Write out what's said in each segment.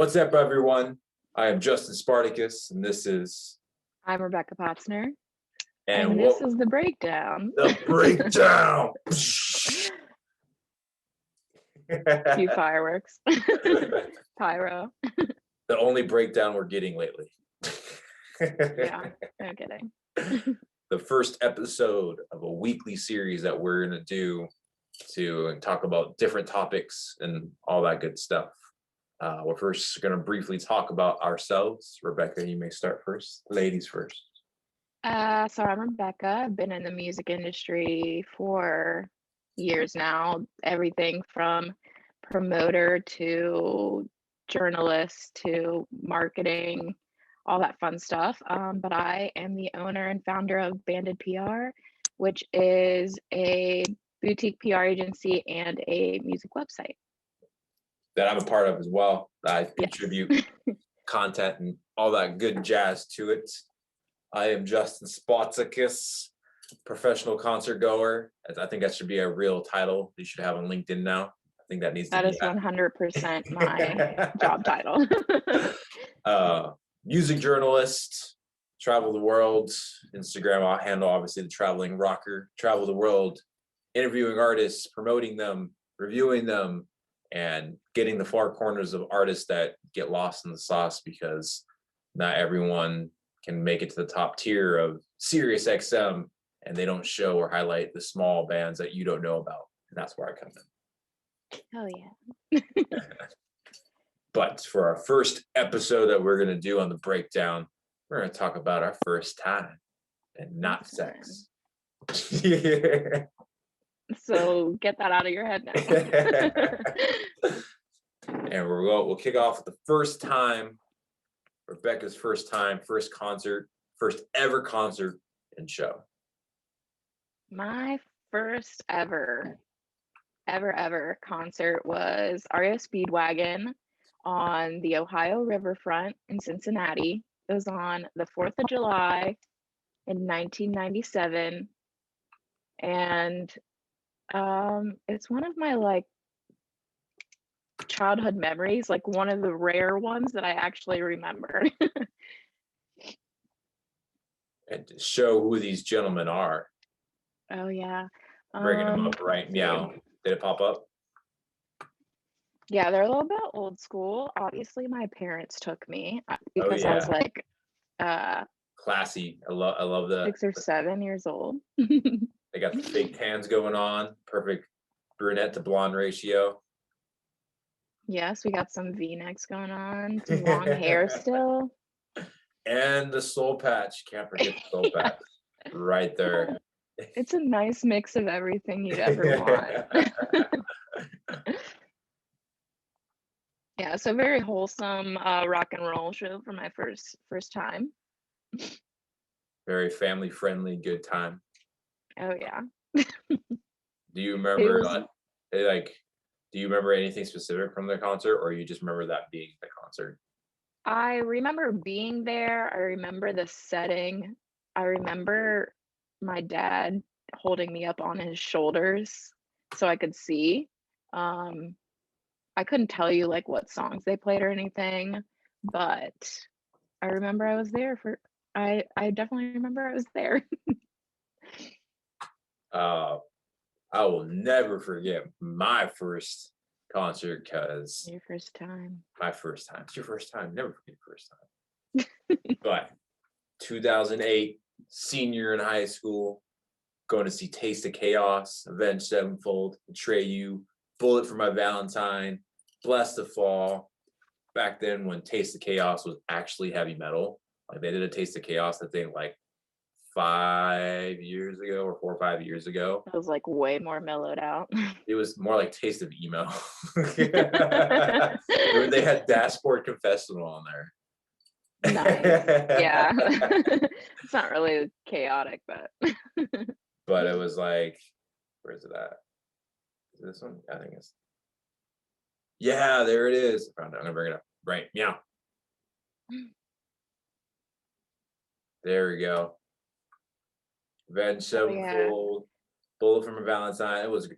What's up, everyone? I am Justin Spartacus, and this is I'm Rebecca Potzner, and this is The Breakdown. The Breakdown. Few fireworks. Pyro. The only breakdown we're getting lately. Yeah, no kidding. The first episode of a weekly series that we're going to do to talk about different topics and all that good stuff. We're first going to briefly talk about ourselves. Rebecca, you may start first. Ladies first. So I'm Rebecca. I've been in the music industry for years now. Everything from promoter to journalist to marketing, all that fun stuff. But I am the owner and founder of Banded PR, which is a boutique PR agency and a music website That I'm a part of as well. I contribute content and all that good jazz to it. I am Justin Spartacus, professional concert goer. I think that should be a real title you should have on LinkedIn now. I think that needs to be. That is 100% my job title. Music journalist, travel the world. Instagram, I'll handle obviously the traveling rocker, travel the world, interviewing artists, promoting them, reviewing them, and getting the far corners of artists that get lost in the sauce because not everyone can make it to the top tier of Sirius XM and they don't show or highlight the small bands that you don't know about. And that's where I come in. Oh yeah. But for our first episode that we're going to do on The Breakdown, we're going to talk about our first time and not sex. Yeah. So get that out of your head now. And we'll kick off with the first time, Rebecca's first time, first concert, first ever concert and show. My first ever concert was REO Speedwagon on the Ohio Riverfront in Cincinnati. It was on the 4th of July in 1997. And it's one of my childhood memories, one of the rare ones that I actually remember. And to show who these gentlemen are. Oh yeah. Bringing them up right now. Did it pop up? Yeah, they're a little bit old school. Obviously, my parents took me because I was classy. I love the 6 or 7 years old. They got the fake tans going on. Perfect brunette to blonde ratio. Yes, we got some V-necks going on, some long hair still. And the soul patch. Can't forget the soul patch. Right there. It's a nice mix of everything you'd ever want. Yeah, so very wholesome rock and roll show for my first time. Very family friendly, good time. Oh yeah. Do you remember do you remember anything specific from the concert, or you just remember that being the concert? I remember being there. I remember the setting. I remember my dad holding me up on his shoulders so I could see. I couldn't tell you what songs they played or anything, but I remember I was there I definitely remember I was there. I will never forget my first concert because Your first time. My first time. It's your first time. Never forget your first time. But 2008, senior in high school, going to see Taste of Chaos, Avenged Sevenfold, Betray You, Bullet for My Valentine, Blessed to Fall. Back then when Taste of Chaos was actually heavy metal. They did a Taste of Chaos, I think 5 years ago or 4 or 5 years ago. It was way more mellowed out. It was more like Taste of Emo. They had Dashboard Confessional on there. Nice. Yeah. It's not really chaotic, but but it was where is it at? Is this one? I think it's there it is. I found it. I'm gonna bring it up. Right. Yeah. There we go. Avenged Sevenfold, Bullet from a Valentine. It was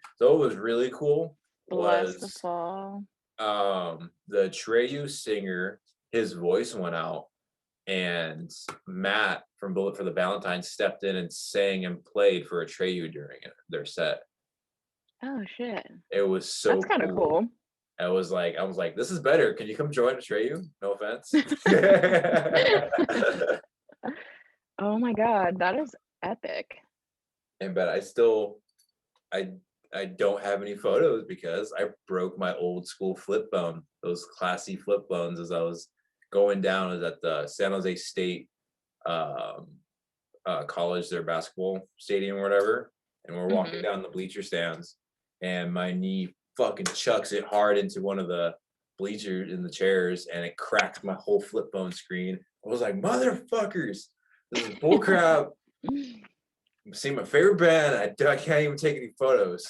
really cool. Blessed to Fall. The Treyu singer, his voice went out, and Matt from Bullet for the Valentine stepped in and sang and played for Atreyu during their set. Oh shit. It was so That's kind of cool. cool. I was like, this is better. Can you come join Atreyu? No offense. Oh my god, that is epic. And but I I don't have any photos because I broke my old school flip phone, those classy flip phones as I was going down. I was at the San Jose State um, college, their basketball stadium or whatever, and we're walking Mhm. down the bleacher stands, and my knee fucking chucks it hard into one of the bleachers in the chairs, and it cracked my whole flip phone screen. I was like, motherfuckers, this is bullcrap. I'm seeing my favorite band. I can't even take any photos.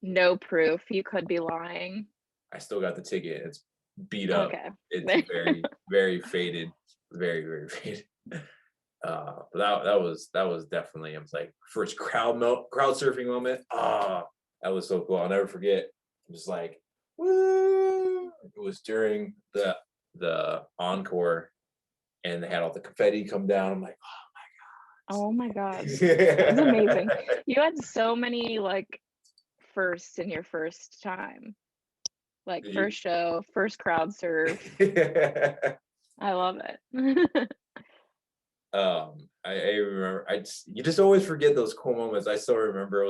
No proof. You could be lying. I still got the ticket. It's beat up. Okay. It's very, very faded. Very, very faded. But that was definitely, I was like, first crowd surfing moment. That was so cool. I'll never forget. It was like, woo! It was during the encore, and they had all the confetti come down. I'm like, Oh my god. That's amazing. oh. You had so many like firsts in your first time. Like first show, first crowd surf. I love it. I remember, you just always forget those cool moments. I still remember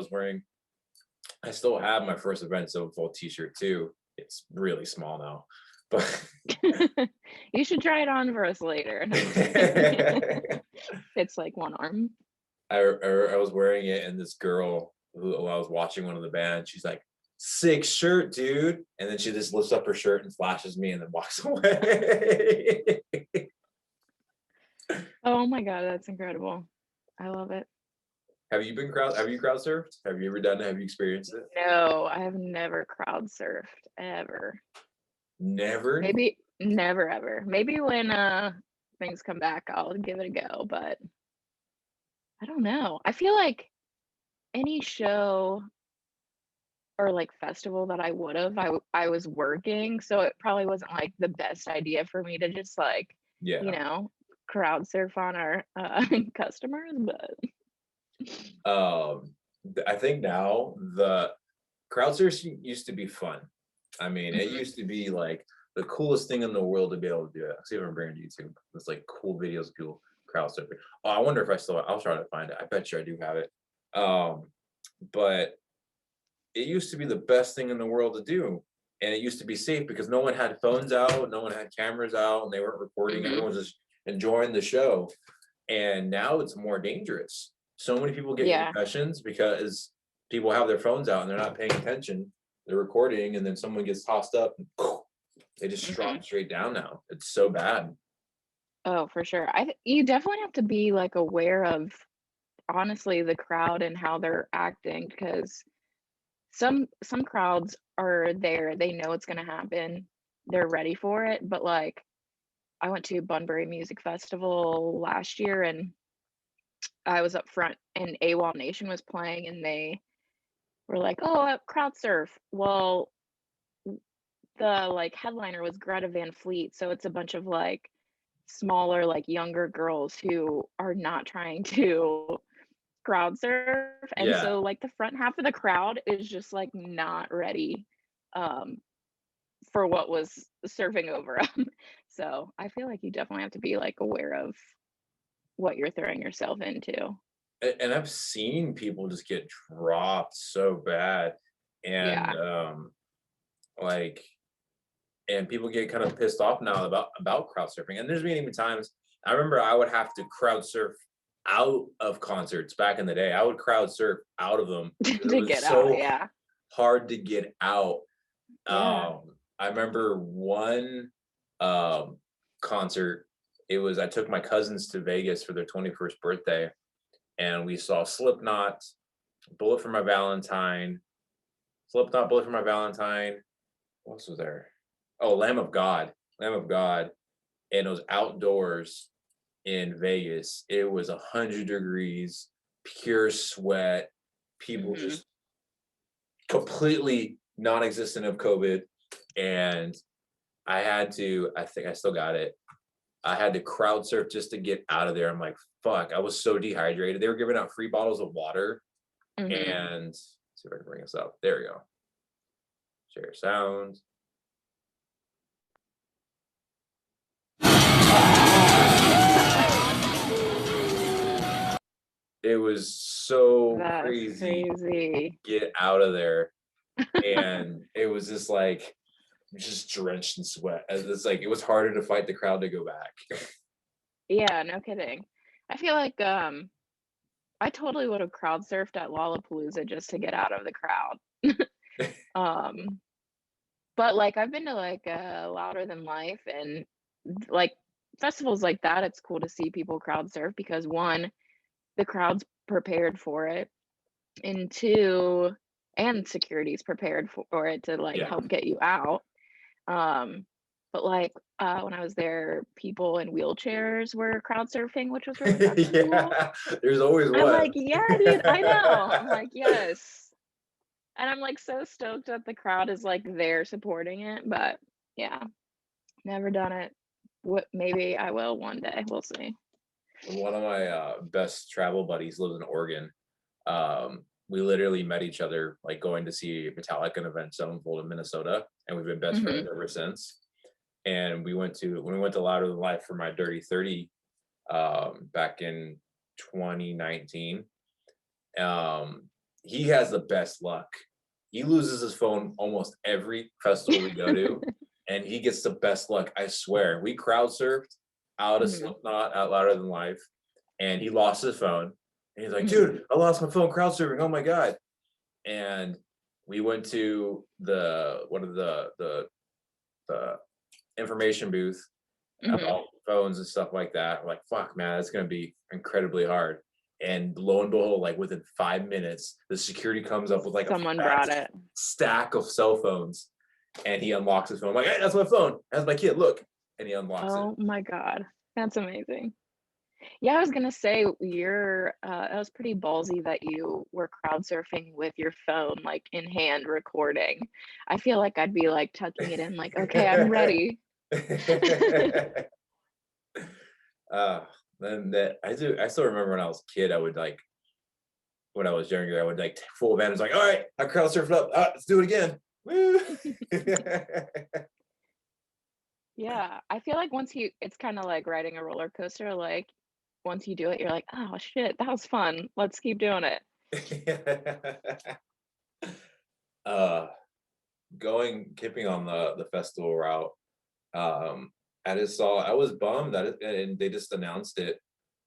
I still have my first Event Sevenfold t-shirt too. It's really small now, but You should try it on for us later. No, it's like one arm. I was wearing it, and this girl who I was watching one of the bands, she's like, sick shirt, dude. And then she just lifts up her shirt and flashes me and then walks away. Oh my god, that's incredible. I love it. Have you crowd surfed? Have you ever done it? Have you experienced it? No, I have never crowd surfed ever. Never? Maybe never ever. Maybe when things come back, I'll give it a go, but I don't know. I feel like any show or like festival that I would have, I was working, so it probably wasn't like the best idea for me to just like, you Yeah. know, crowd surf on our customers, but I think now the crowd surfing used to be fun. I mean, it Mhm. used to be like the coolest thing in the world to be able to do it. See if I'm bringing YouTube. It's like cool videos, cool crowd surfing. Oh, I wonder if I'll try to find it. I bet you I do have it. Um, but it used to be the best thing in the world to do. And it used to be safe because no one had phones out, no one had cameras out, and they weren't recording. Mhm. Everyone was just enjoying the show. And now it's more dangerous. So many people get Yeah. concussions because people have their phones out and they're not paying attention. They're recording, and then someone gets tossed up and they just Mhm. drop straight down now. It's so bad. Oh, for sure. You definitely have to be like aware of honestly the crowd and how they're acting because some crowds are there, they know it's gonna happen, they're ready for it, but like I went to Bunbury Music Festival last year and I was up front and AWOL Nation was playing and they were like, "Oh, crowd surf." Well, the like headliner was Greta Van Fleet, so it's a bunch of like smaller, like younger girls who are not trying to crowd surf. And Yeah. so like the front half of the crowd is just like not ready um for what was surfing over them. So I feel like you definitely have to be like aware of what you're throwing yourself into. And I've seen people just get dropped so bad. And Yeah. like and people get kind of pissed off now about crowd surfing. And there's been even times I remember I would have to crowd surf out of concerts back in the day. I would crowd surf out of them because it To was get out. so Yeah. hard to get out. Yeah. I remember one um, concert. It was I took my cousins to Vegas for their 21st birthday, and we saw Slipknot, Bullet for My Valentine, Slipknot, Bullet for My Valentine. What else was there? Oh, Lamb of God, and it was outdoors in Vegas. It was 100 degrees, pure sweat. People Mhm. just completely non-existent of COVID. and I think I still got it. I had to crowd surf just to get out of there. I'm like, fuck, I was so dehydrated. They were giving out free bottles of water. Mhm. And let's see if I can bring this up. There we go. Share sound. It was so That's crazy crazy. to get out of there. And it was just like just drenched in sweat. And it's like it was harder to fight the crowd to go back. Yeah, no kidding. I feel like, I totally would have crowd surfed at Lollapalooza just to get out of the crowd. Um, but, like, I've been to, like, Louder Than Life and, like, festivals like that, it's cool to see people crowd surf because, 1, the crowd's prepared for it, and 2, and security's prepared for it to, like, Yeah. help get you out. Um, but, like, when I was there, people in wheelchairs were crowd surfing, which was really fucking cool. Yeah. There's always I'm one. like, "Yeah, dude, I know." I'm like, "Yes." And I'm, like, so stoked that the crowd is, like, there supporting it, but yeah, never done it. What maybe I will one day, we'll see. One of my best travel buddies lives in Oregon. We literally met each other like going to see Metallica an event Sevenfold in Minnesota, and we've been best friends Mhm, ever since. And when we went to Louder Than Life for my Dirty 30 back in 2019. He has the best luck. He loses his phone almost every festival we go to, and he gets the best luck. I swear. We crowd surfed out of mhm, Slipknot at Louder Than Life, and he lost his phone. And he's like, mhm, "Dude, I lost my phone crowd surfing. Oh my god!" And we went to the one of the information booth mhm. about phones and stuff like that. I'm like, fuck, man, that's gonna be incredibly hard. And lo and behold, like within 5 minutes, the security comes up with like a Someone fat brought it. stack of cell phones, and he unlocks his phone. I'm like, hey, that's my phone. That's my kid. Look, and he unlocks it. Oh my god, that's amazing. Yeah, I was gonna say that was pretty ballsy that you were crowd surfing with your phone, like, in hand recording. I feel like I'd be, like, tucking it in, like, "Okay, I'm ready." uh, then that I do. I still remember when I was a kid. I would like when I was younger. I would like full advantage. Like, all right, I crowd surfed up. Let's do it again. Woo! Yeah, I feel like once you it's kinda like riding a roller coaster, like, once you do it, you're like, "Oh, shit, that was fun. Let's keep doing it." uh going keeping on the festival route. um I just saw, I was bummed that and they just announced it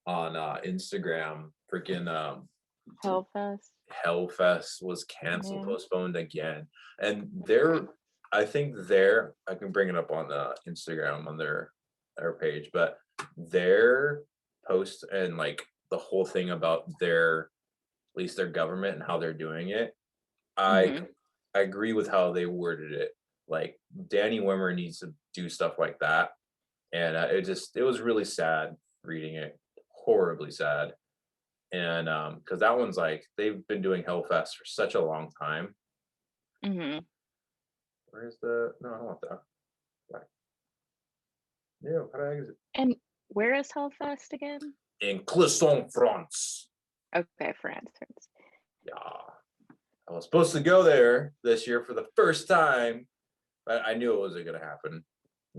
on Instagram. Freaking Hellfest. Hellfest was canceled, Yeah. postponed again. And they're, I think they're, I can bring it up on Instagram on their page, but their post and like the whole thing about their, at least their government and how they're doing it, I Mhm. I agree with how they worded it. Like Danny Wimmer needs to do stuff like that, and it was really sad reading it, horribly sad. And because that one's like they've been doing Hellfest for such a long time. Mhm. Where's the no? I don't want that. Right. Yeah, how do I exit? And where is Hellfest again? In Clisson, France. Okay, France. Yeah, I was supposed to go there this year for the first time, but I knew it wasn't gonna happen.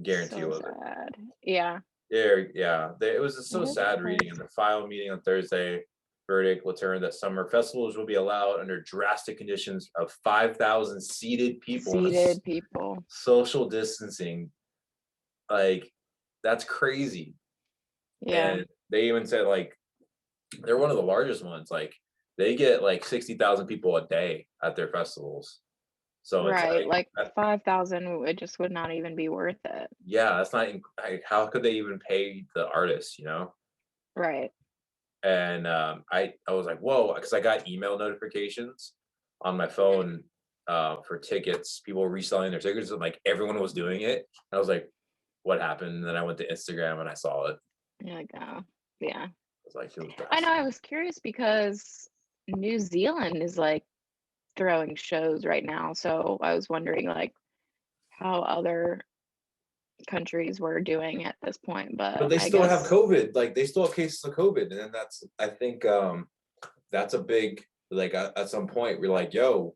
Guarantee it So wasn't. sad. Yeah, Yeah, it was just so it sad reading in was the final meeting on Thursday. Verdict will turn that summer festivals will be allowed under drastic conditions of 5,000 seated people and seated people. social distancing. Like, that's crazy. Yeah, And they even said, like, they're one of the largest ones. Like, they get like 60,000 people a day at their festivals. So it's right, like, like, 5,000, it just would not even be worth it. yeah, that's not, like, how could they even pay the artists, you know? Right. And I was like, whoa, because I got email notifications on my phone for tickets. People were reselling their tickets, and like everyone was doing it. I was like, what happened? And then I went to Instagram and I saw it. I You're like, "Oh." Yeah. was like, it was I know, drastic. I was curious because New Zealand is, like, throwing shows right now, so I was wondering, like, how other countries were doing at this point, But but they I still have guess COVID, like they still have cases of COVID, and then that's I think that's a big like at some point we're like, yo,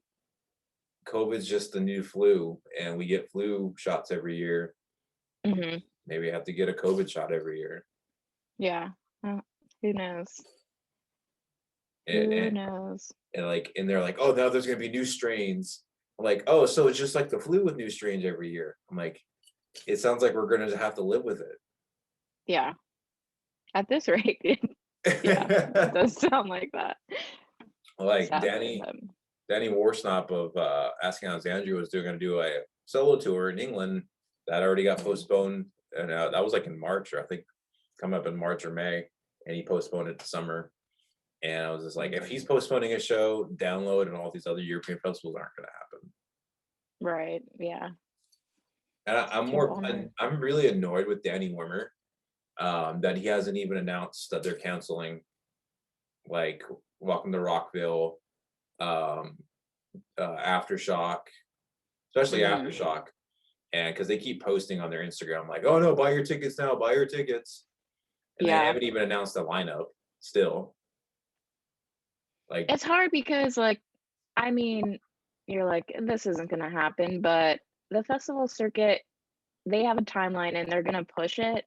COVID's just the new flu, and we get flu shots every year. mhm, Maybe I have to get a COVID shot every year. yeah. Who knows? And, Who and, knows? and like and they're like, oh, now there's gonna be new strains. I'm like, oh, so it's just like the flu with new strains every year. I'm like, it sounds like we're gonna have to live with Yeah. At this rate, yeah, it it. does sound like that. Like Sadly, but Danny Warsnop of Asking Alexandria was gonna do a solo tour in England that already got postponed, and that was like in March, or I think coming up in March or May, and he postponed it to summer. And I was just like, if he's postponing a show, Download and all these other European festivals aren't going to happen. right, yeah. And It's too I'm really annoyed with Danny Wimmer, that he hasn't even announced that they're canceling like Welcome to Rockville, um, Aftershock, especially Mhm. Aftershock, and because they keep posting on their Instagram like, oh no, buy your tickets now, buy your tickets, and they Yeah. haven't even announced the lineup still. Like, It's hard because, like, I mean, you're like, "This isn't gonna happen," but the festival circuit, they have a timeline and they're gonna push it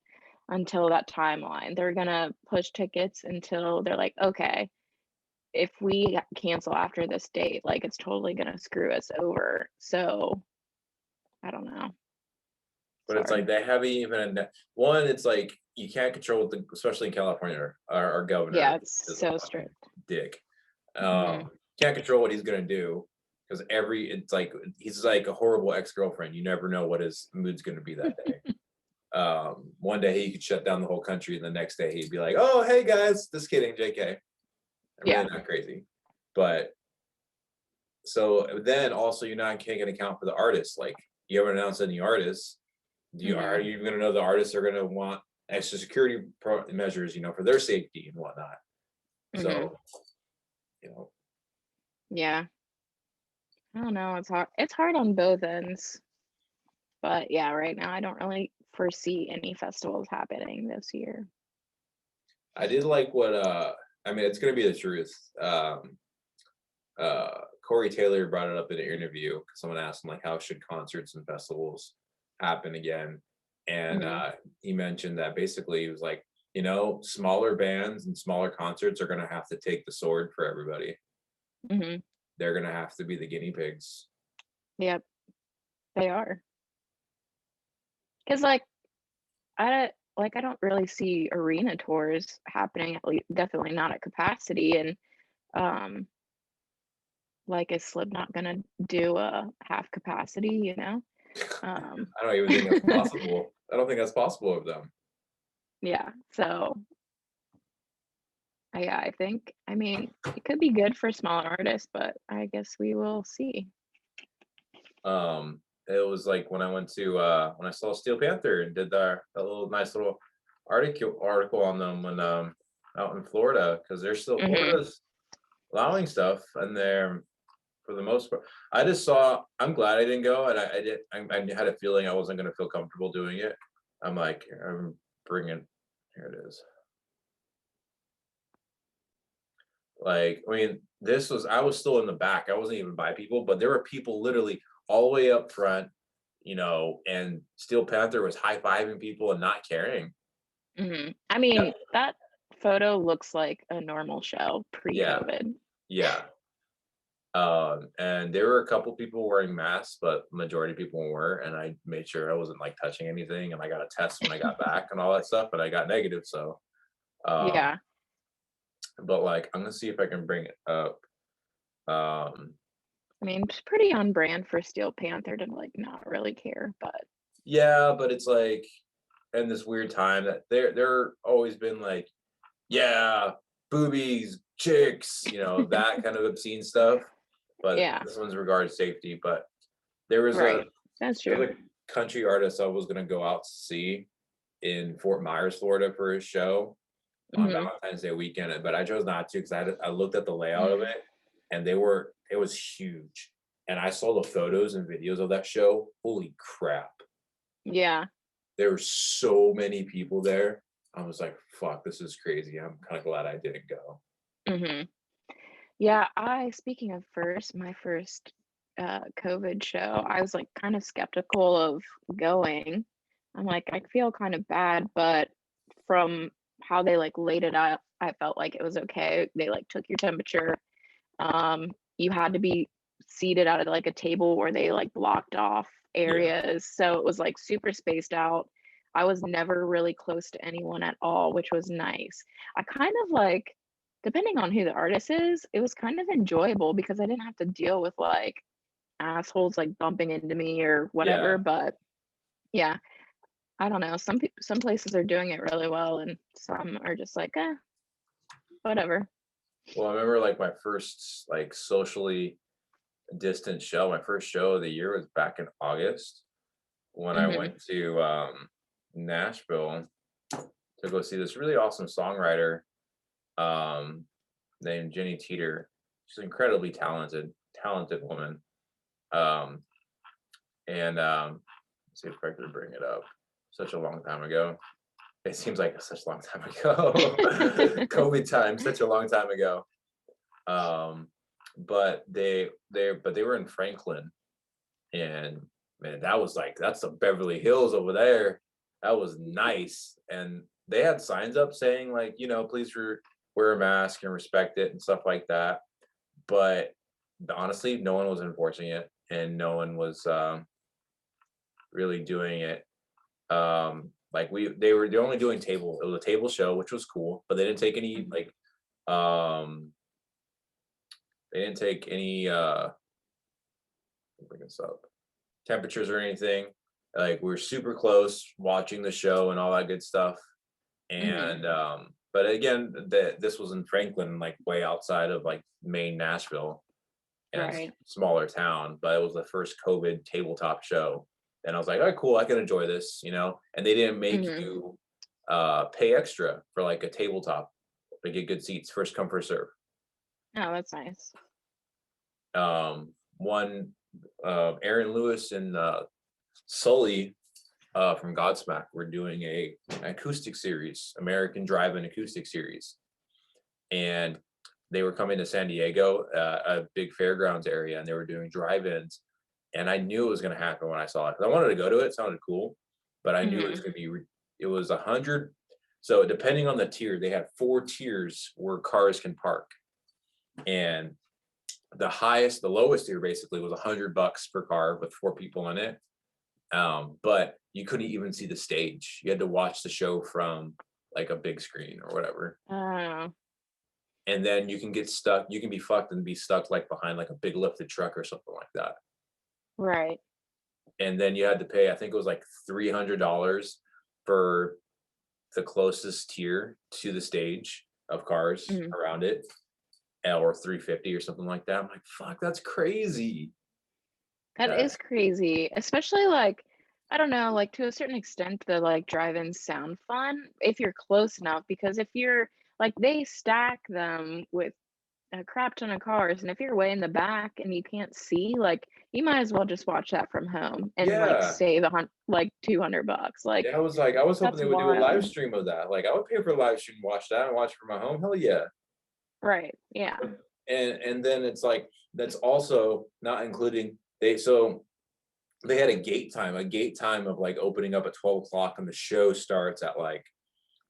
until that timeline. They're gonna push tickets until they're like, "Okay, if we cancel after this date, like, it's totally gonna screw us over." So, I don't know. It's but it's like hard. they haven't even one. It's like you can't control what especially in California, our Yeah, governor it's is a so fucking strict. dick. Mhm. Can't control what he's gonna do because it's like he's like a horrible ex-girlfriend. You never know what his mood's gonna be that day. One day he could shut down the whole country, and the next day he'd be like, "Oh, hey guys, just kidding, JK. I'm really Yeah. not crazy." But so then also you're not can't account for the artists. Like you haven't announced any artists. Are Mhm. you even gonna know the artists are gonna want extra security measures, for their safety and whatnot? Mhm. So, you know, Yeah. I don't know, it's hard on both ends. But yeah, right now I don't really foresee any festivals happening this year. I did like what I mean, it's gonna be the truth. Corey Taylor brought it up in an interview. Someone asked him like, how should concerts and festivals happen again? And Mhm. he mentioned that basically he was like, smaller bands and smaller concerts are gonna have to take the sword for everybody. Mhm. They're gonna have to be the guinea pigs. Yep, they are. 'Cause I don't really see arena tours happening, at least definitely not at capacity, and, um, like, is Slipknot gonna do a half capacity, you know? Um I don't even think that's possible. I don't think that's possible of them. Yeah, so, yeah, I mean, it could be good for smaller artists, but I guess we will see. It was like when I went to when I saw Steel Panther and did that little nice little article on them when out in Florida because they're still Mhm. Florida's allowing stuff and they're for the most part. I just saw. I'm glad I didn't go, and I did. I had a feeling I wasn't going to feel comfortable doing it. I'm like, I'm bringing. Here it is. Like, I mean, this was. I was still in the back. I wasn't even by people, but there were people literally all the way up front. And Steel Panther was high fiving people and not caring. Mhm. I Yeah, mean, that photo looks like a normal show yeah, pre-COVID. yeah. And there were a couple people wearing masks, but majority of people were. And I made sure I wasn't like touching anything. And I got a test when I got back and all that stuff, and I got negative. So, um, Yeah. but like, I'm gonna see if I can bring it up. Um, I mean, it's pretty on brand for Steel Panther to, like, not really care, but yeah, but it's like in this weird time that they're always been like, yeah, boobies, chicks, that kind of obscene stuff. But yeah, this one's regarding safety. But there was a right. That's there's true. a country artist I was gonna go out to see in Fort Myers, Florida for his show on Mhm. Valentine's Day weekend, but I chose not to because I looked at the layout of it and it was huge. and I saw the photos and videos of that show. Holy crap. Yeah. There were so many people there. I was like, fuck, this is crazy. I'm kind of glad I didn't go. Mhm. Yeah, speaking of my first COVID show, I was like kind of skeptical of going. I'm like, I feel kind of bad, but from how they like laid it out, I felt like it was okay. They like took your temperature. You had to be seated at like a table where they like blocked off Yeah. areas. So it was like super spaced out. I was never really close to anyone at all, which was nice. I kind of like, depending on who the artist is, it was kind of enjoyable because I didn't have to deal with like assholes like bumping into me or whatever. Yeah. But yeah, I don't know. Some places are doing it really well, and some are just like, whatever. Well, I remember like my first like socially distant show. My first show of the year was back in August when I Hmm. went to Nashville to go see this really awesome songwriter um, named Jenny Teeter. She's an incredibly talented woman. Um, and let's see if I could bring it up. Such a long time ago. It seems like such a long time ago. COVID time, such a long time ago. Um, but they were in Franklin, and man, that was like that's the Beverly Hills over there. That was nice, and they had signs up saying like, please wear a mask and respect it and stuff like that. But honestly, no one was enforcing it, and no one was really doing it. Like they're only doing table. It was a table show, which was cool, but they didn't take any like um they didn't take any bring this up temperatures or anything. Like we were super close watching the show and all that good stuff. Hmm. And but again, this was in Franklin, like way outside of like main Nashville and Right. smaller town. But it was the first COVID tabletop show, and I was like, oh, cool, I can enjoy this, And they didn't make Hmm. you pay extra for like a tabletop to get good seats, first come first serve. Oh, that's nice. One Aaron Lewis and Sully from Godsmack were doing an acoustic series, American Drive-In acoustic series, and they were coming to San Diego, a big fairgrounds area, and they were doing drive-ins. And I knew it was going to happen when I saw it. 'Cause I wanted to go to it; it sounded cool, but I knew it was Hmm. going to be. It was 100. So depending on the tier, they had 4 tiers where cars can park, and the lowest tier basically was $100 per car with 4 people in it. But you couldn't even see the stage. You had to watch the show from like a big screen or whatever. Oh, And then you can get stuck, you can be fucked and be stuck like behind like a big lifted truck or something like that. right. And then you had to pay, I think it was like $300 for the closest tier to the stage of cars Mhm. around it, or 350 or something like that. I'm like, fuck, that's crazy. That That's is crazy, especially like, I don't know, like to a certain extent, the like drive-ins sound fun if you're close enough. Because if you're like, they stack them with a crap ton of cars, and if you're way in the back and you can't see, like, you might as well just watch that from home and like yeah. save like $200. Like, Yeah, I was hoping that's they would do a live wild. stream of that. Like I would pay for a live stream, watch that, and watch from my home. Hell yeah. Right. Yeah. And then it's like that's also not including they had a gate time of like opening up at 12 o'clock, and the show starts at like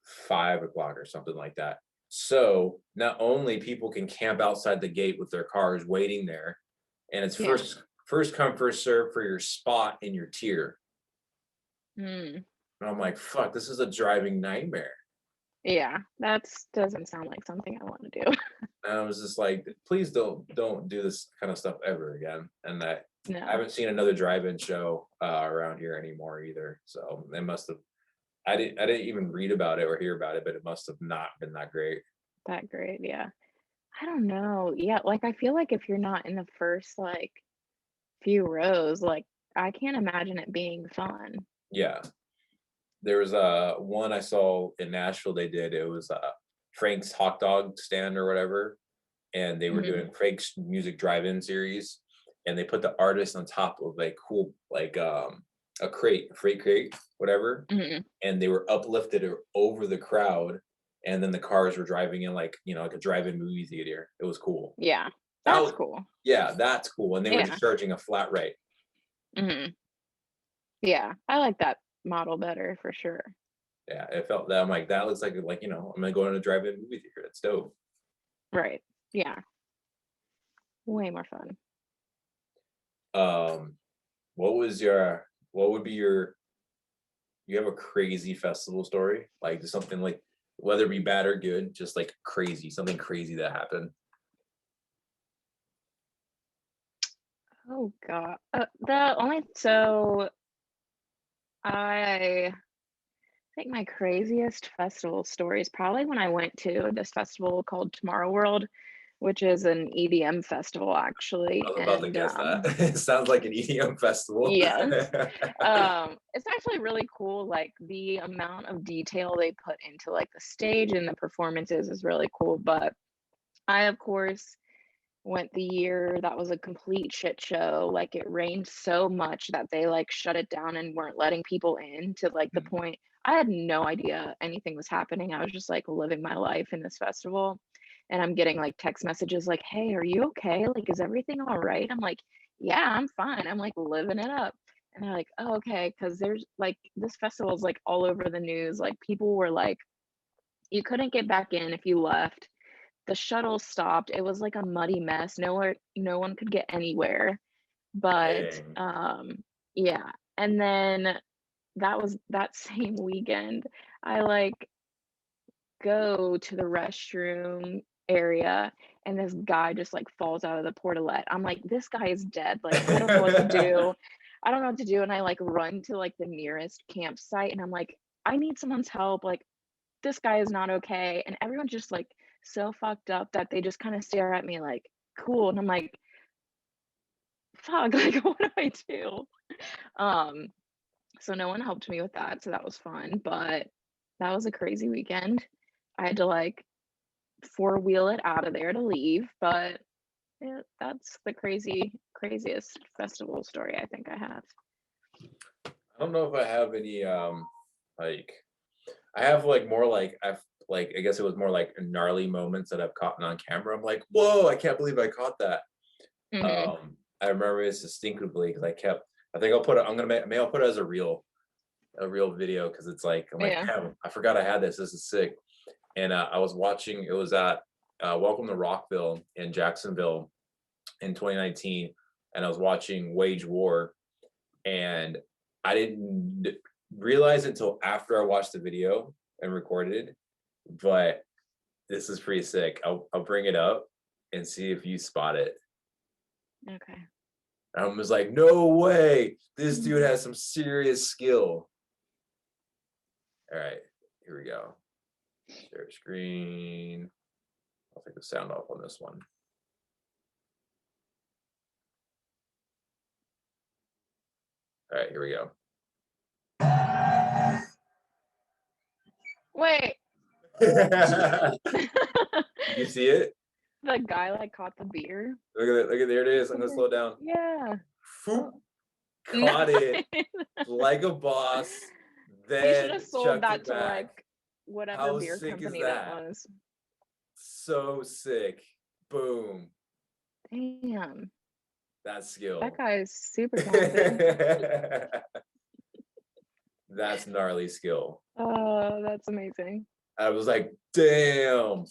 5 o'clock or something like that. So not only people can camp outside the gate with their cars waiting there, and it's Yeah. first come first serve for your spot in your tier. Mm. And I'm like, fuck, this is a driving nightmare. Yeah. That's doesn't sound like something I want to do. And I was just like, please don't do this kind of stuff ever again. And I No, haven't seen another drive-in show around here anymore either. So they must have. I didn't even read about it or hear about it, but it must have not been that great. that great. Yeah. I don't know. Yeah, like I feel like if you're not in the first like few rows, like I can't imagine it being fun. Yeah, there was one I saw in Nashville. They did it was Frank's hot dog stand or whatever, and they were Mhm. doing Frank's music drive-in series, and they put the artist on top of like cool like a crate, a freight crate, whatever, Mhm. and they were uplifted over the crowd, and then the cars were driving in like, like a drive-in movie theater. It was cool. Yeah. That That's was, cool. yeah, that's cool. And they were Yeah. just charging a flat rate. Mhm. Yeah. I like that model better for sure. Yeah, it felt that I'm like, that looks like, I'm gonna go in a drive-in movie theater. That's dope. Right. Yeah. Way more fun. Um, what would be you have a crazy festival story? Like just something like whether it be bad or good, just like crazy, something crazy that happened. Oh god. The only so I think my craziest festival story is probably when I went to this festival called Tomorrow World, which is an EDM festival I actually. was about to And guess that. It sounds like an EDM festival. yes. It's actually really cool. Like the amount of detail they put into like the stage and the performances is really cool. But I of course went the year that was a complete shit show. Like it rained so much that they like shut it down and weren't letting people in to like the Mhm. point I had no idea anything was happening. I was just like living my life in this festival. And I'm getting like text messages like, "Hey, are you okay? Like, is everything all right?" I'm like, "Yeah, I'm fine. I'm like living it up." And they're like, "Oh, okay." Because there's like this festival is like all over the news. Like people were like, you couldn't get back in if you left. The shuttle stopped. It was like a muddy mess. No one could get anywhere. But Dang. yeah. And then that was that same weekend. I like go to the restroom area and this guy just like falls out of the portalette. I'm like, this guy is dead. Like, I don't know what to do. I don't know what to do. And I like run to like the nearest campsite and I'm like, I need someone's help. Like, this guy is not okay. And everyone's just like so fucked up that they just kind of stare at me like, cool. And I'm like, fuck, like, what do I do? Um, so no one helped me with that. So that was fun. But that was a crazy weekend. I had to like four-wheel it out of there to leave. But yeah, that's the craziest festival story I think I have. I don't know if I have any like I have like more like I've like I guess it was more like gnarly moments that I've caught on camera. I'm like, whoa, I can't believe I caught that. Hmm. I remember this distinctively because I think I'll put it I'm gonna maybe I'll put it as a real video because it's like I'm like, Yeah. damn, I forgot I had this. This is sick. And I was watching, it was at Welcome to Rockville in Jacksonville in 2019, and I was watching Wage War, and I didn't realize it until after I watched the video and recorded, but this is pretty sick. I'll bring it up and see if you spot it. Okay. I was like, no way, this dude has some serious skill. All right, here we go. Share screen. I'll take the sound off on this one. All right, here we go. Wait. You see it? The guy like caught the beer. Look at it. Look at there it is. I'm gonna slow it down. Yeah. Phoop, Oh, caught it nice. like a boss, You should then have sold chucked that it to back. like whatever How beer sick is company that that? was. So sick. Boom. Damn. That's That skill. guy is super talented. That's gnarly skill. Oh, that's amazing. I was like, damn.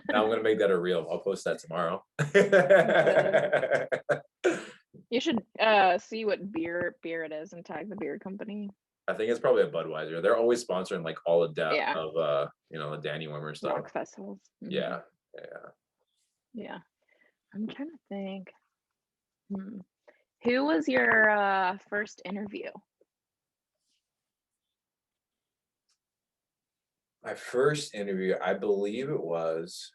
Now I'm gonna make that a reel. I'll post that tomorrow. Dead. You should see what beer it is and tag the beer company. I think it's probably a Budweiser. They're always sponsoring like all of that Yeah. of the Danny Wimmer stuff. Rock festivals. Mhm. Yeah, yeah. Yeah. I'm trying to think. Hmm. Who was your first interview? My first interview, I believe it was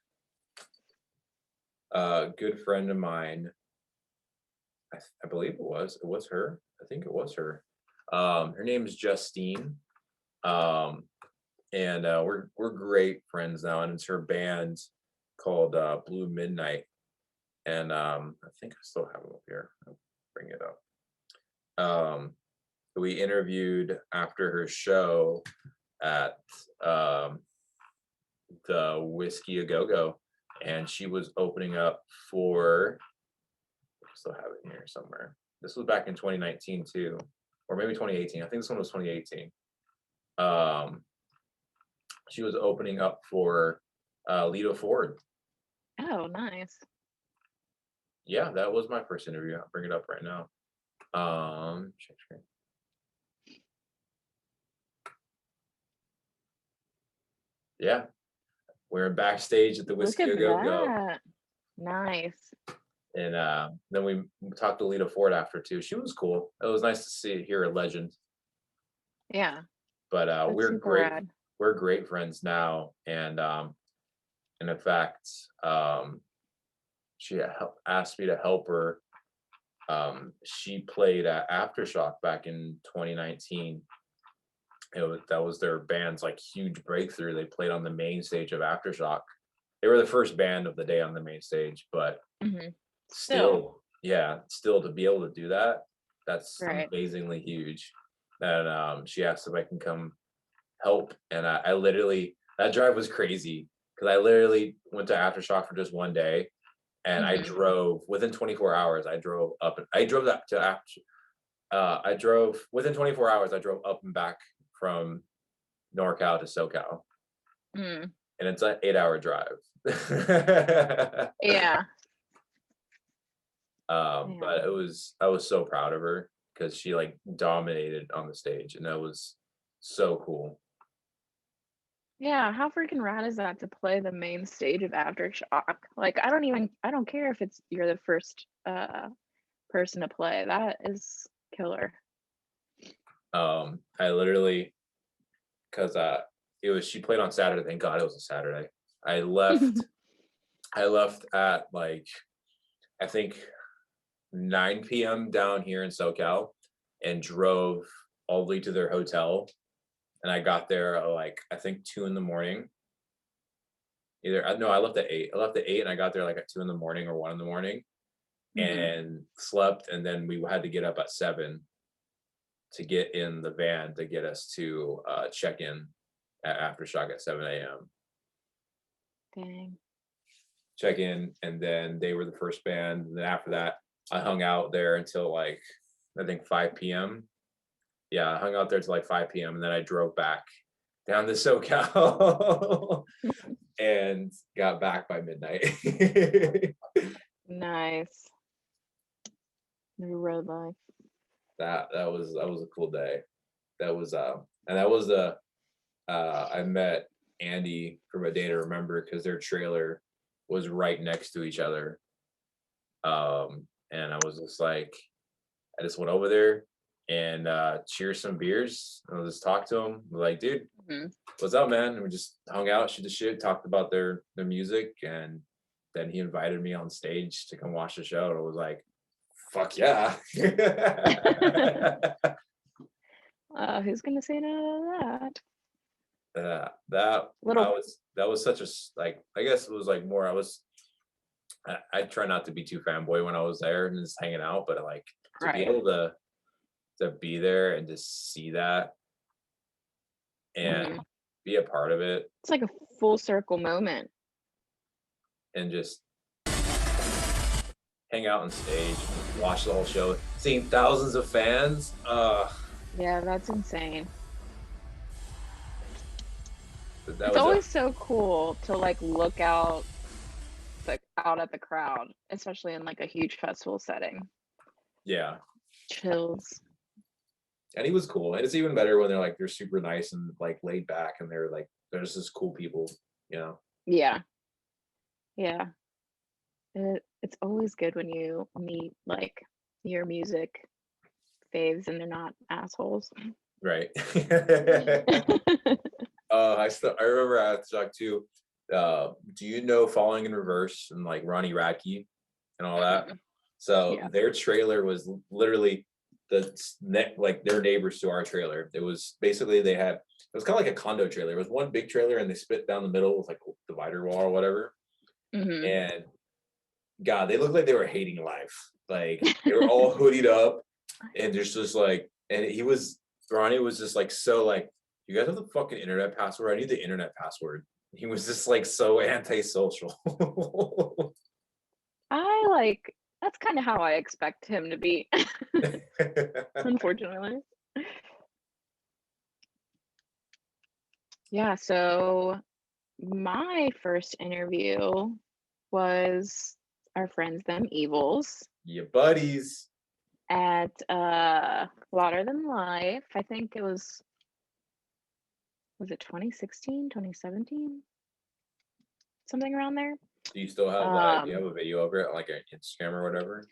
a good friend of mine. I believe it was her. I think it was her. Her name is Justine. Um, and we're great friends now, and it's her band called Blue Midnight. And I think I still have them up here. I'll bring it up. Um, we interviewed after her show at um, the Whiskey A Go Go, and she was opening up for. I still have it here somewhere. This was back in 2019 too, or maybe 2018. I think this one was 2018. Um, she was opening up for Lito Ford. Oh, nice. Yeah, that was my first interview. I'll bring it up right now. Check screen. Yeah, we're backstage at the Look Whiskey at A Go Go, that. Nice. and then we talked to Lita Ford after too. She was cool. It was nice to hear a legend. Yeah, But that's super rad. we're great friends now, and in fact, she asked me to help her. She played at Aftershock back in 2019. That was their band's like huge breakthrough. They played on the main stage of Aftershock. They were the first band of the day on the main stage, but Hmm. still, yeah, still to be able to do that, that's Right. amazingly huge. And she asked if I can come help, and I literally, that drive was crazy because I literally went to Aftershock for just one day, and I Hmm. drove within 24 hours. I drove up, and I drove that to after. I drove within 24 hours. I drove up and back from NorCal to SoCal, Mm. and it's an 8-hour drive. Yeah. But Yeah. I was so proud of her because she like dominated on the stage, and that was so cool. Yeah, how freaking rad is that to play the main stage of Aftershock? Like, I don't care if you're the first person to play. That is killer. I literally, because it was, she played on Saturday. Thank God it was a Saturday. I left I left at like, I think 9 p.m. down here in SoCal, and drove all the way to their hotel. And I got there at like, I think 2 in the morning. No, I left at 8. I left at 8, and I got there like at 2 in the morning or 1 in the morning, Hmm. and slept. And then we had to get up at 7 to get in the van to get us to check in at Aftershock at 7 a.m. Dang. Check in, and then they were the first band. And then after that, I hung out there until like, I think 5 p.m. Yeah, I hung out there till like 5 p.m. and then I drove back down to SoCal and got back by midnight. Nice. New road life. That was a cool day. That was and that was the I met Andy from A Day to Remember because their trailer was right next to each other. And I was just like, I just went over there and cheers some beers. And I just talked to him. Like, dude, Hmm. what's up, man? And we just hung out, shoot the shit, talked about their music, and then he invited me on stage to come watch the show. And I was like, fuck yeah. Who's gonna say no to that? Little. That was such a like, I guess it was like more, I try not to be too fanboy when I was there and just hanging out, but like to be Right. able to be there and just see that and Hmm. be a part of it, It's like a full circle moment. and just hang out on stage, watch the whole show, seeing thousands of fans. Yeah, that's insane. That It's was always so cool to like look out out at the crowd, especially in like a huge festival setting. yeah. Chills. And he was cool. And it's even better when they're super nice and like laid back, and they're just cool people, you know. Yeah. Yeah. It's always good when you meet like your music faves and they're not assholes. Right. I remember at Shock too. Do you know Falling in Reverse and like Ronnie Radke and all that? Mhm. So Yeah. their trailer was literally like their neighbors to our trailer. It was basically, it was kind of like a condo trailer. It was one big trailer, and they split down the middle with like a divider wall or whatever. Hmm. And God, they looked like they were hating life. Like they were all hoodied up, and there's just like, and Ronnie was just like so like, you guys have the fucking internet password. I need the internet password. He was just like so antisocial. That's kind of how I expect him to be, unfortunately. Yeah, so my first interview was our friends, them Evils, Your buddies. at Louder Than Life. I think it was it 2016, 2017? Something around there. Do you still have that? You have a video of it on like an Instagram or whatever?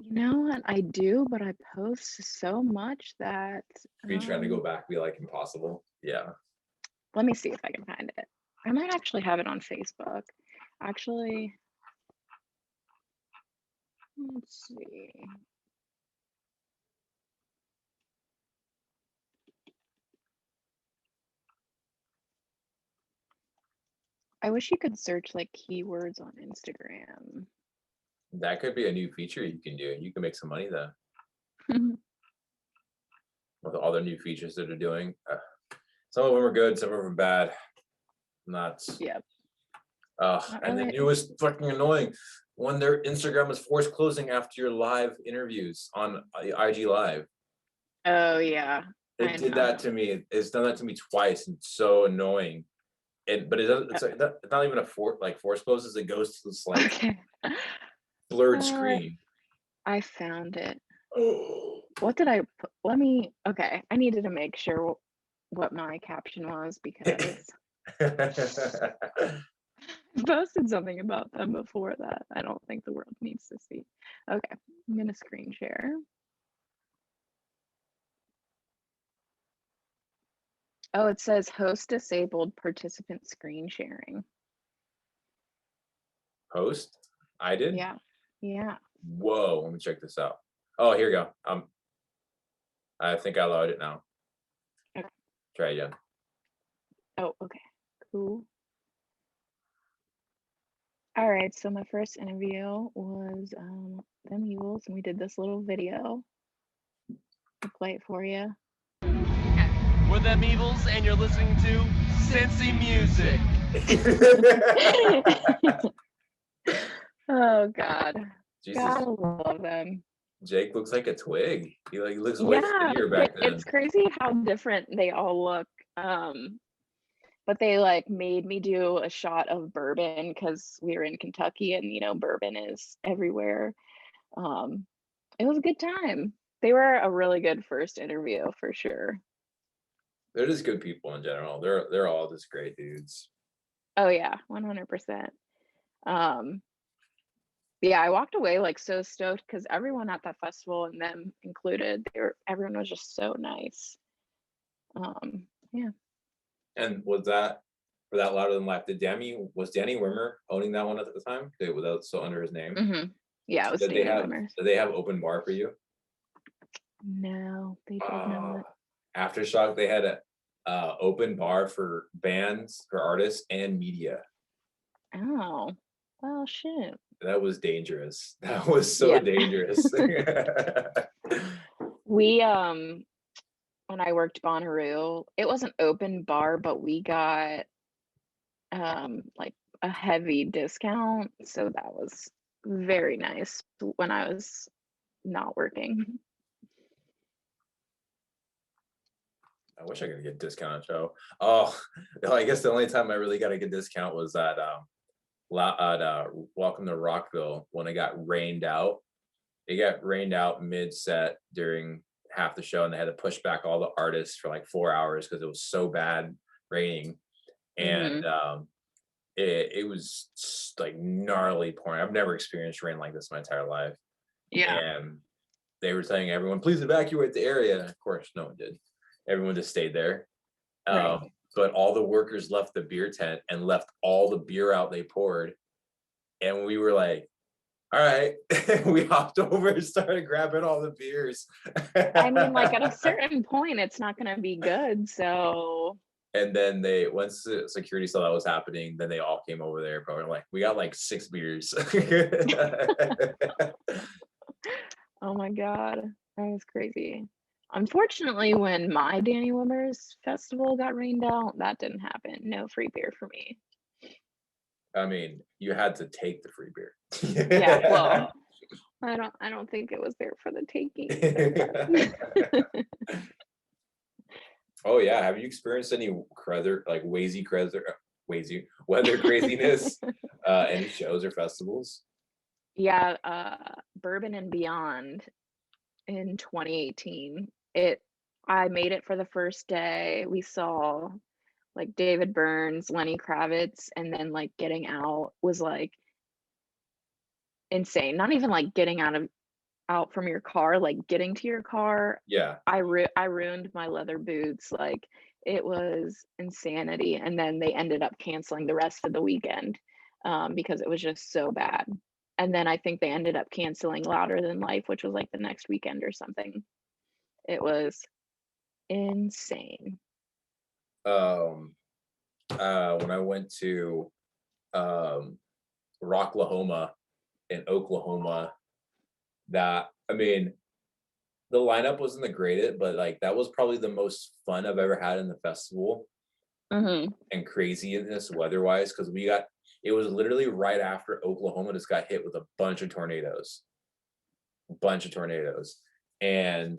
You know what? I do, but I post so much that Are you trying to go back, be like impossible? Yeah. let me see if I can find it. I might actually have it on Facebook. Actually, let's see. I wish you could search like keywords on Instagram. That could be a new feature you can do. You can make some money though with all the new features that are doing. Some of them are good, some of them are bad. Not. Yep. And the newest fucking annoying when their Instagram is forced closing after your live interviews on IG Live. Oh yeah. It did that to me. It's done that to me twice. And it's so annoying. But it doesn't. It's not even a force closes. It goes to this like okay. blurred screen. I found it. Oh. What did I put? Okay. I needed to make sure what my caption was because I posted something about them before that I don't think the world needs to see. Okay, I'm gonna screen share. Oh, it says host disabled, participant screen sharing. Host? I did? Yeah. Yeah. Whoa, let me check this out. Oh, here we go. I think I allowed it now. Okay. Try again. Oh, okay. Cool. All right, so my first interview was them Evils, and we did this little video. I'll play it for you. We're them Evils, and you're listening to Cincy Music. Oh God, Jesus. gotta love them. Jake looks like a twig. He looks way skinnier back then. It's crazy how different they all look. But they like made me do a shot of bourbon because we were in Kentucky and you know bourbon is everywhere. It was a good time. They were a really good first interview for sure. They're just good people in general. They're all just great dudes. Oh yeah, 100%. Yeah, I walked away like so stoked because everyone at that festival and them included, everyone was just so nice. Yeah. And was that for that Louder Than Life? Was Danny Wimmer owning that one at the time? Was that still under his name? Mm-hmm. Yeah, it was Danny Wimmer. Did they have open bar for you? No, they did not. Aftershock, they had a open bar for bands, for artists, and media. Oh, well, shit. That was dangerous. That was so dangerous. We when I worked Bonnaroo, it was an open bar, but we got like a heavy discount, so that was very nice when I was not working. I wish I could get a discount show. Oh, I guess the only time I really got a good discount was at Welcome to Rockville when it got rained out. It got rained out mid-set during half the show, and they had to push back all the artists for like 4 hours because it was so bad raining. And it was like gnarly pouring. I've never experienced rain like this my entire life. Yeah. And they were saying, everyone, please evacuate the area. Of course, no one did. Everyone just stayed there. Right. But all the workers left the beer tent and left all the beer out they poured. And we were like, all right. We hopped over and started grabbing all the beers. I mean, like at a certain point, it's not going to be good. So And then once the security saw that was happening, then they all came over there. But we're like, we got like 6 beers. Oh my God, that was crazy. Unfortunately, when my Danny Wimmers festival got rained out, that didn't happen. No free beer for me. I mean, you had to take the free beer. Yeah, well, I don't think it was there for the taking either. Oh yeah, have you experienced any weather craziness? Any shows or festivals? Yeah, Bourbon and Beyond in 2018. I made it for the first day. We saw like David Burns, Lenny Kravitz, and then like getting out was like insane. Not even like getting out from your car, like getting to your car. Yeah. I ruined my leather boots. Like it was insanity. And then they ended up canceling the rest of the weekend because it was just so bad. And then I think they ended up canceling Louder Than Life, which was like the next weekend or something. It was insane. When I went to Rocklahoma in Oklahoma, the lineup wasn't the greatest, but like that was probably the most fun I've ever had in the festival. Mm-hmm. And craziness weather-wise, because it was literally right after Oklahoma just got hit with a bunch of tornadoes. And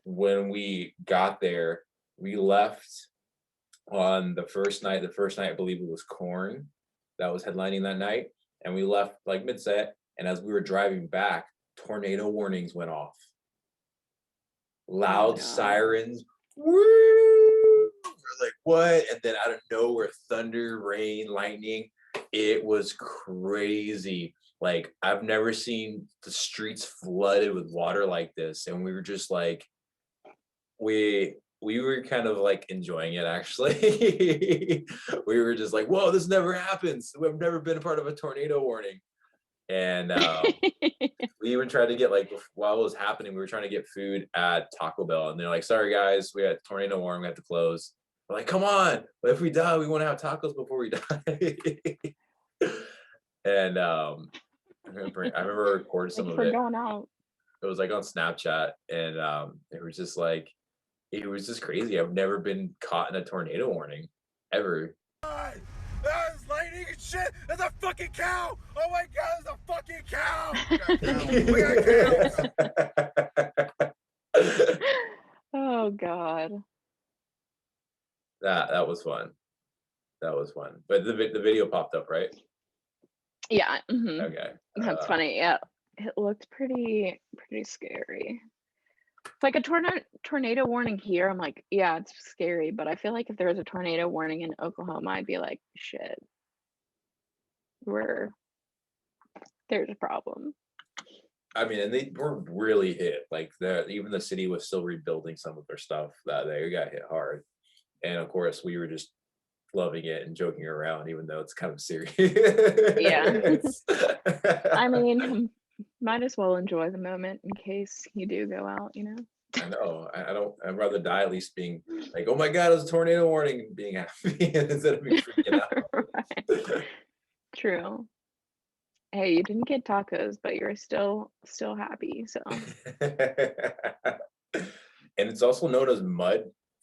when we got there, we left on the first night. The first night, I believe it was Korn that was headlining that night. And we left like mid-set. And as we were driving back, tornado warnings went off. Loud sirens. Woo! We're like, what? And then out of nowhere, thunder, rain, lightning. It was crazy. Like, I've never seen the streets flooded with water like this. And we were just like, we were kind of like enjoying it, actually. We were just like, whoa, this never happens. We've never been a part of a tornado warning. And we even tried to get, like, while it was happening, we were trying to get food at Taco Bell. And they're like, sorry, guys, we had tornado warning. We have to close. We're like, come on. But if we die, we want to have tacos before we die. And I remember recording some of it. Going out. It was like on Snapchat, and it was just like, it was just crazy. I've never been caught in a tornado warning ever. There's lightning and shit. There's a fucking cow. Oh my God, there's a fucking cow. We got cows. Oh God. That was fun. But the video popped up, right? Yeah. Mm-hmm. Okay. That's funny. Yeah, it looked pretty scary. It's like a tornado warning here. I'm like, yeah, it's scary, but I feel like if there was a tornado warning in Oklahoma, I'd be like, shit, there's a problem. I mean, and they were really hit. Like, even the city was still rebuilding some of their stuff that they got hit hard. And of course, we were just loving it and joking around, even though it's kind of serious. Yeah. I mean, might as well enjoy the moment in case you do go out, you know? I know. I'd rather die at least being like, oh my God, it was a tornado warning, and being happy instead of me freaking out. Right. True. Hey, you didn't get tacos, but you're still happy. So. And it's also known as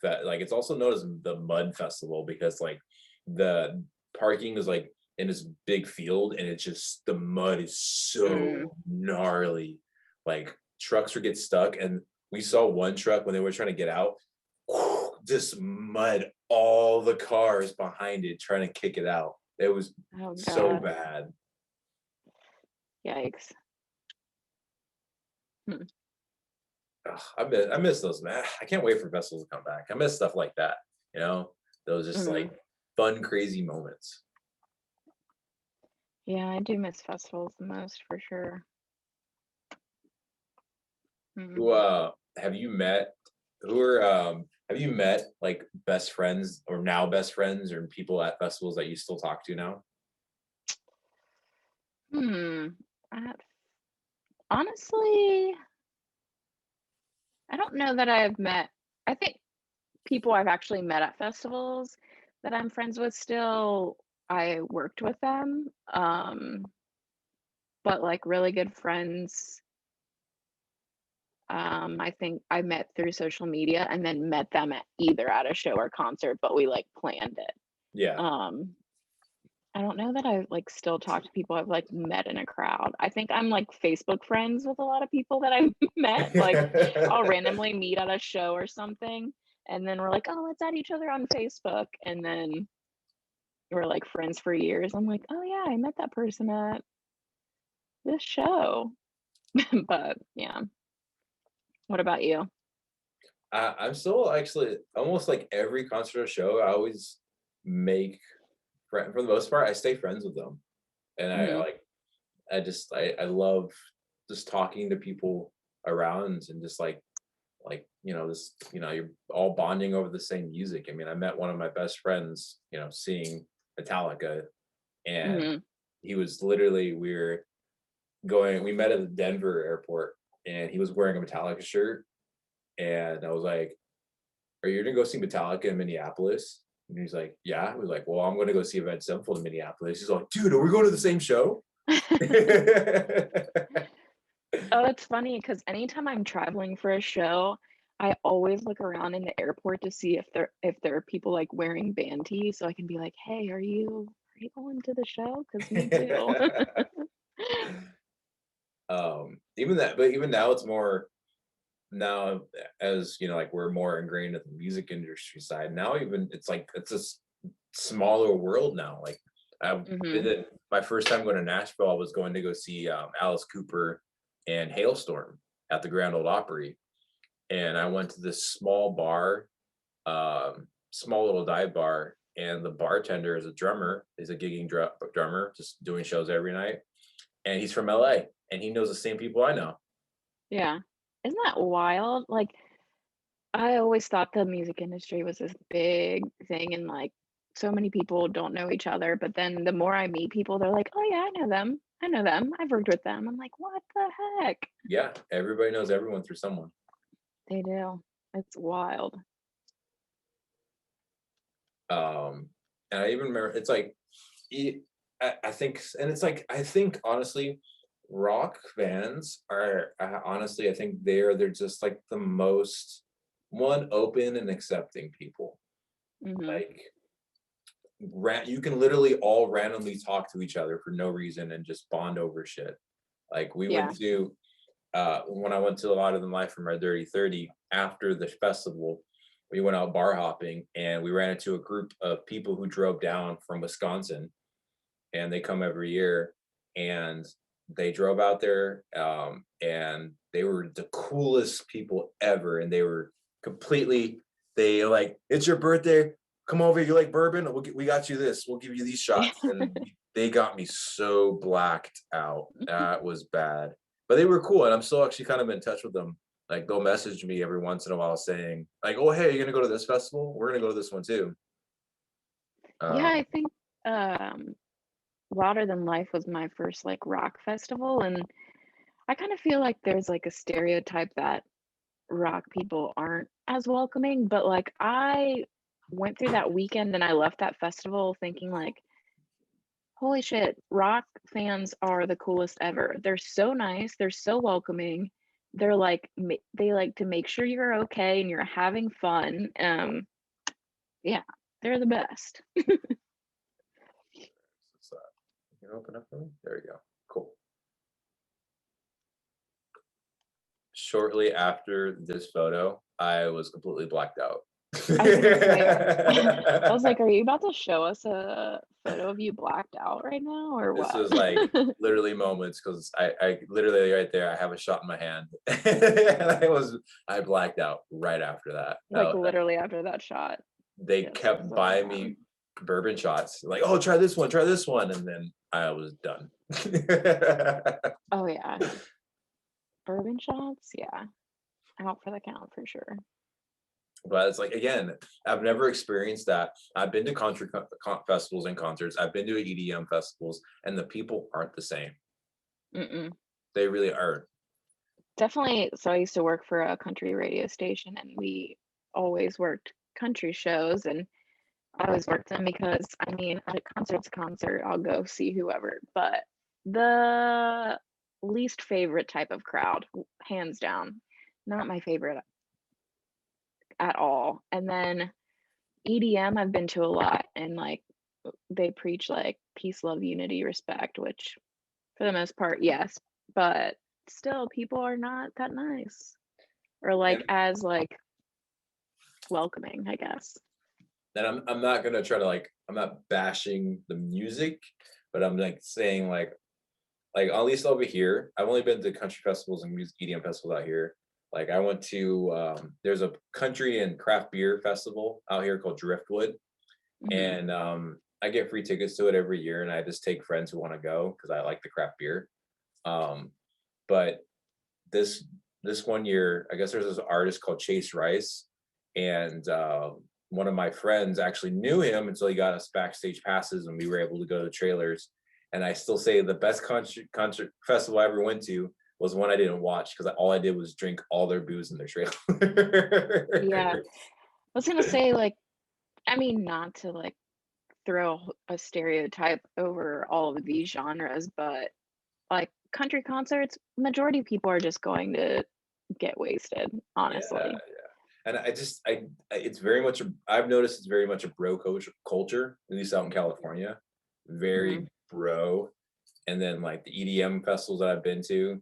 it's also known as the Mud Festival because like the parking is like in this big field, and it's just, the mud is so gnarly. Like, trucks would get stuck, and we saw one truck when they were trying to get out, just mud all the cars behind it trying to kick it out. It was so bad. Yikes. I miss those, man. I can't wait for festivals to come back. I miss stuff like that, those just like fun, crazy moments. Yeah, I do miss festivals the most, for sure. Have you met like best friends or now best friends or people at festivals that you still talk to now? Honestly, I don't know that I have met. I think people I've actually met at festivals that I'm friends with still, I worked with them. But like really good friends, I think I met through social media and then met them at either at a show or concert, but we like planned it. Yeah. Um, I don't know that I like still talk to people I've like met in a crowd. I think I'm like Facebook friends with a lot of people that I've met. Like I'll randomly meet at a show or something, and then we're like, oh, let's add each other on Facebook, and then we're like friends for years. I'm like, oh yeah, I met that person at this show. But yeah, what about you? I'm still actually almost like every concert or show. I always make friend for the most part. I stay friends with them, and I Hmm. like. I love just talking to people around and just this you're all bonding over the same music. I mean, I met one of my best friends, seeing Metallica, and Hmm. he was literally we met at the Denver airport, and he was wearing a Metallica shirt, and I was like, "Are you gonna go see Metallica in Minneapolis?" And he's like, "Yeah." I was like, "Well, I'm gonna go see Avenged Sevenfold in Minneapolis." He's like, "Dude, are we going to the same show?" Oh, it's funny because anytime I'm traveling for a show, I always look around in the airport to see if there are people like wearing band tees, so I can be like, "Hey, are you going to the show? Because me too." Even now it's more now, as like we're more ingrained in the music industry side now. Even it's like it's a smaller world now. Like I've been Hmm. in my first time going to Nashville. I was going to go see Alice Cooper and Hailstorm at the Grand Ole Opry, and I went to this small bar, small little dive bar, and the bartender is a drummer. He's a gigging drummer, just doing shows every night, and he's from LA, and he knows the same people I know. Yeah. Isn't that wild? Like, I always thought the music industry was this big thing and like so many people don't know each other. But then the more I meet people, they're like, oh yeah, I know them. I know them. I've worked with them. I'm like, what the heck? Yeah, everybody knows everyone through someone. They do. It's wild. Um, and I even remember it's like I think, and it's like I think honestly, rock fans are honestly I think they're just like the most one open and accepting people. Hmm. Like you can literally all randomly talk to each other for no reason and just bond over shit. Like we Yeah. went to when I went to a lot of the Life from Our Dirty 30 after the festival, we went out bar hopping and we ran into a group of people who drove down from Wisconsin, and they come every year, and they drove out there, and they were the coolest people ever, and they were completely they like, it's your birthday, come over, you like bourbon, we got you this, we'll give you these shots, and they got me so blacked out. That was bad, but they were cool, and I'm still actually kind of in touch with them. Like they'll message me every once in a while saying like, oh hey, you're gonna go to this festival, we're gonna go to this one too. Yeah, um I think um Louder Than Life was my first like rock festival, and I kind of feel like there's like a stereotype that rock people aren't as welcoming, but like I went through that weekend and I left that festival thinking like, holy shit, rock fans are the coolest ever. They're so nice, they're so welcoming. They're like they like to make sure you're okay and you're having fun. Yeah, they're the best. so, you can open up for me, there you go, cool. Shortly after this photo, I was completely blacked out. I was gonna say, I was like, are you about to show us a photo of you blacked out right now or This what? was like literally moments, because I literally right there, I have a shot in my hand. And I blacked out right after that. Like literally after that shot. They Yes, kept so buying bad. me bourbon shots, like, oh, try this one. And then I was done. Oh yeah. Bourbon shots? Yeah. Out for the count for sure. But it's like, again, I've never experienced that. I've been to country festivals and concerts. I've been to EDM festivals, and the people aren't the same. Mm-mm. They really aren't. Definitely. So I used to work for a country radio station and we always worked country shows, and I always work them because I mean, at a concert's a concert, I'll go see whoever. But the least favorite type of crowd, hands down, not my favorite at all. And then EDM, I've been to a lot, and like they preach like peace, love, unity, respect, which for the most part, yes, but still, people are not that nice or like And as like welcoming, I guess. then I'm not gonna try to like, I'm not bashing the music, but I'm like saying like at least over here, I've only been to country festivals and music EDM festivals out here. Like I went to there's a country and craft beer festival out here called Driftwood, Mhm. and I get free tickets to it every year, and I just take friends who want to go because I like the craft beer. Um, but this this one year, I guess there's this artist called Chase Rice, and one of my friends actually knew him until he got us backstage passes, and we were able to go to the trailers. And I still say the best concert festival I ever went to was one I didn't watch because all I did was drink all their booze in their trailer. Yeah, I was gonna say like, I mean, not to like throw a stereotype over all of these genres, but like country concerts, majority of people are just going to get wasted, Yeah, honestly. and it's very much I've noticed it's very much a bro culture, at least out in California, Mhm. very bro. And then like the EDM festivals that I've been to,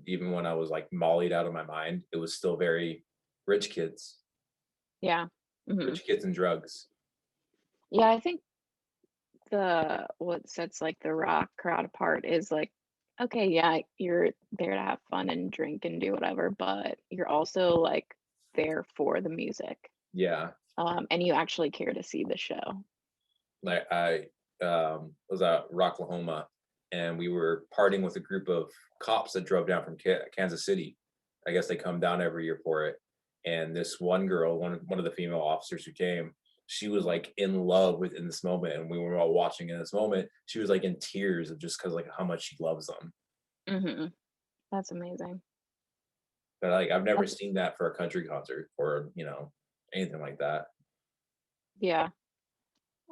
even when I was like mollied out of my mind, it was still very rich kids, Yeah. Mhm. rich kids and drugs. Yeah, I think the what sets like the rock crowd apart is like, okay, yeah, you're there to have fun and drink and do whatever, but you're also like there for the music. Yeah, And you actually care to see the show. like I was at Rocklahoma, and we were partying with a group of cops that drove down from Kansas City. I guess they come down every year for it. And this one girl, one of the female officers who came, she was like in love with in this moment, and we were all watching in this moment. She was like in tears of just because like how much she loves them. Hmm. That's amazing. But like I've never That's seen that for a country concert or anything like that. yeah.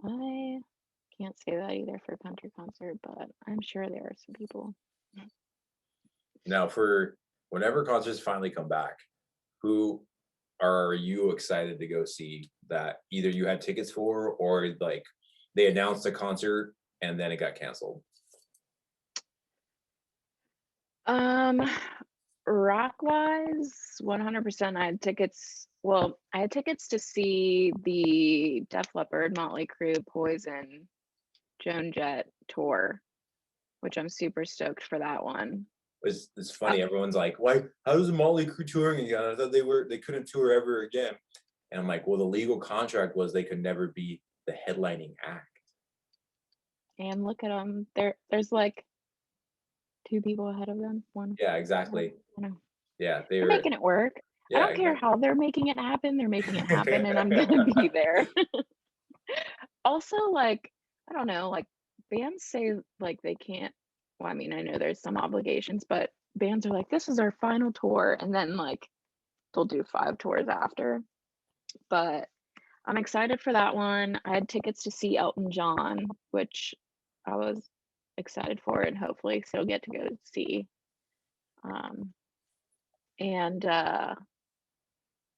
I can't say that either for a country concert, but I'm sure there are some people. Now for whenever concerts finally come back, who are you excited to go see that either you had tickets for or like they announced a concert and then it got canceled? Um, rock wise, 100%. I had tickets. Well, I had tickets to see the Def Leppard, Motley Crue, Poison, Joan Jett tour, which I'm super stoked for that one. It's Uh, funny. Everyone's like, "Why? How's Motley Crue touring again? I thought they couldn't tour ever again." And I'm like, "Well, the legal contract was they could never be the headlining act." and look at them. There's like two people ahead of them. One, Yeah, one. exactly. You know, Yeah, they they're were. making it work. I Yeah, don't care exactly. how they're making it happen. They're making it happen, and I'm gonna be there. Also, like, I don't know, like bands say like they can't, well, I mean, I know there's some obligations, but bands are like, this is our final tour, and then like they'll do 5 tours after. But I'm excited for that one. I had tickets to see Elton John, which I was excited for and hopefully still get to go see. Um, and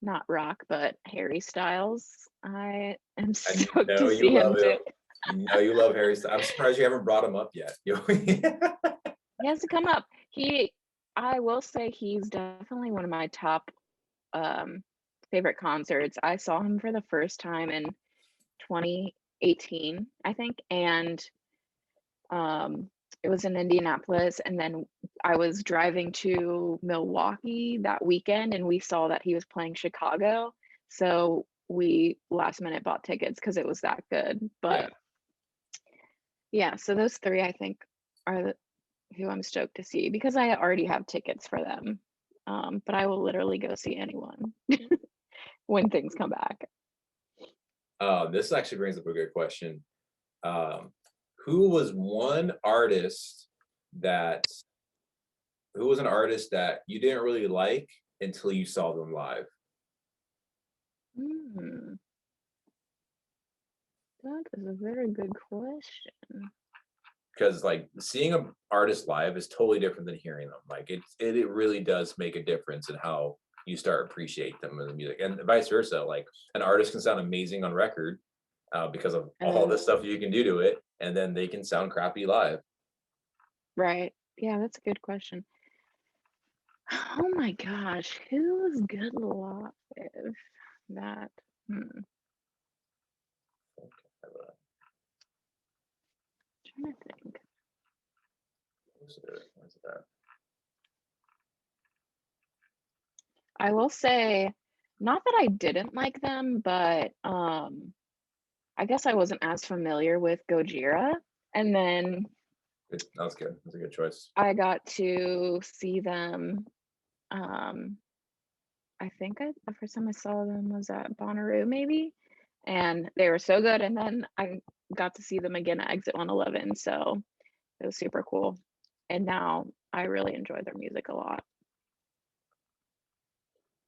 not rock, but Harry Styles. I am I stoked know to you see him love too. him. You know you love Harry Styles. I'm surprised you haven't brought him up yet. He has to come up. I will say he's definitely one of my top um, favorite concerts. I saw him for the first time in 2018, I think, and um, it was in Indianapolis. And then I was driving to Milwaukee that weekend, and we saw that he was playing Chicago. So we last minute bought tickets because it was that good. Yeah. But yeah, so those three I think are who I'm stoked to see because I already have tickets for them. But I will literally go see anyone when things come back. This actually brings up a good question. Um, who was one artist that who was an artist that you didn't really like until you saw them live? Hmm. That is a very good question. Because like seeing an artist live is totally different than hearing them. Like it really does make a difference in how you start appreciate them in the music, and vice versa. Like an artist can sound amazing on record because of all the stuff you can do to it, and then they can sound crappy live. Right. Yeah, that's a good question. Oh my gosh, who was good live? That. Trying to think. What's that? I will say, not that I didn't like them, but I guess I wasn't as familiar with Gojira. And then That was good. That's a good choice. I got to see them. I think the first time I saw them was at Bonnaroo, maybe, and they were so good. And then I got to see them again at Exit 111, so it was super cool. And now I really enjoy their music a lot.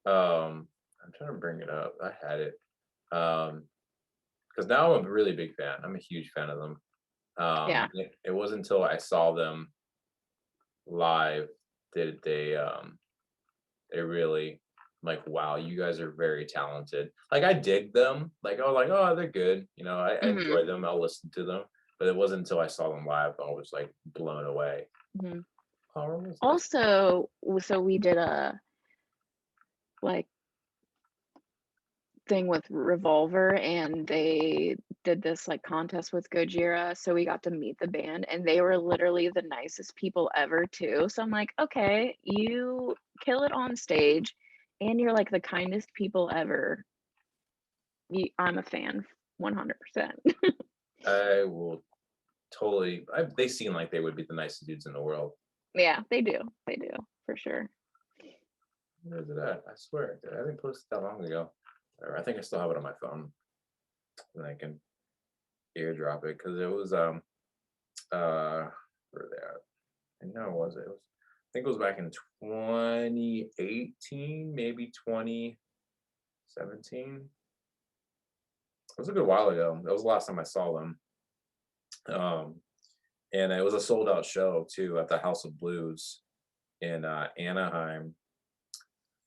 I'm trying to bring it up. I had it. Because now I'm a really big fan. I'm a huge fan of them. Yeah. It wasn't until I saw them live that they really like, wow, you guys are very talented. Like I dig them. Like oh, they're good. You know, I enjoy them. I'll listen to them. But it wasn't until I saw them live I was like blown away. Also, so we did a like thing with Revolver, and they did this like contest with Gojira, so we got to meet the band, and they were literally the nicest people ever too. So I'm like, okay, you kill it on stage and you're like the kindest people ever. I'm a fan 100%. I will totally. They seem like they would be the nicest dudes in the world. Yeah, they do for sure. Where is it at? I swear I didn't post it that long ago. I think I still have it on my phone, and I can airdrop it because it was where are they at? I know it was. I think it was back in 2018, maybe 2017. It was a good while ago. That was the last time I saw them. And it was a sold out show too at the House of Blues in Anaheim.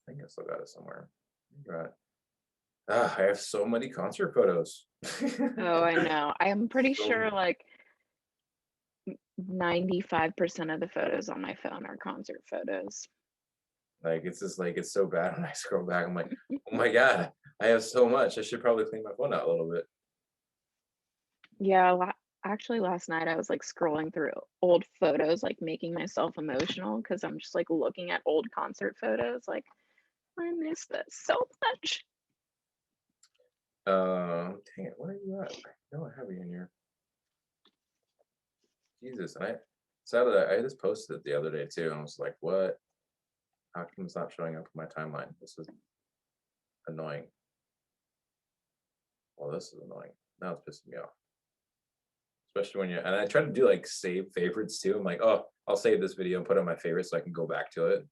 I think I still got it somewhere. Right. I have so many concert photos. Oh, I know. I'm pretty sure like 95% of the photos on my phone are concert photos. Like it's just like it's so bad when I scroll back. I'm like, oh my god, I have so much. I should probably clean my phone out a little bit. Yeah, actually last night I was like scrolling through old photos, like making myself emotional because I'm just like looking at old concert photos. Like, I miss this so much. Dang it, where are you at? I know I have you in here. Jesus, I just posted it the other day too, and I was like, what? How come it's not showing up in my timeline? This is annoying. Well, this is annoying. Now it's pissing me off. Especially when and I try to do like save favorites too. I'm like, oh, I'll save this video and put it on my favorites so I can go back to it.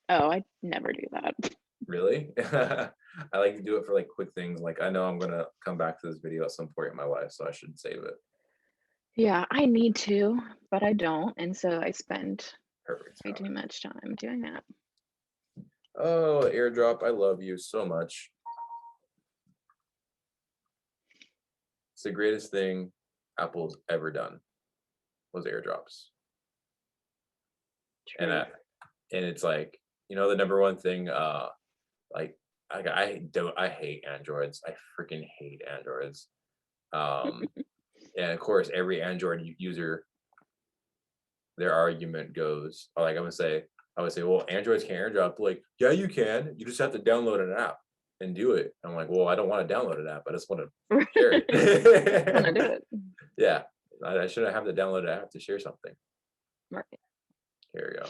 Oh, I never do that. Really? I like to do it for like quick things. Like I know I'm gonna come back to this video at some point in my life, so I should save it. Yeah, I need to, but I don't, and so I spend Perfect. way too much time doing that. Oh, airdrop! I love you so much. It's the greatest thing Apple's ever done. Was airdrops. True. And it's like, you know, the number one thing, like I hate Androids. I freaking hate Androids. And of course, every Android user, their argument goes, like I would say, well, Androids can't airdrop. Like, yeah, you can. You just have to download an app and do it. I'm like, well, I don't want to download an app. I just want to share it. I want to do it. Yeah, I shouldn't have to download an app to share something. Right. Here we go.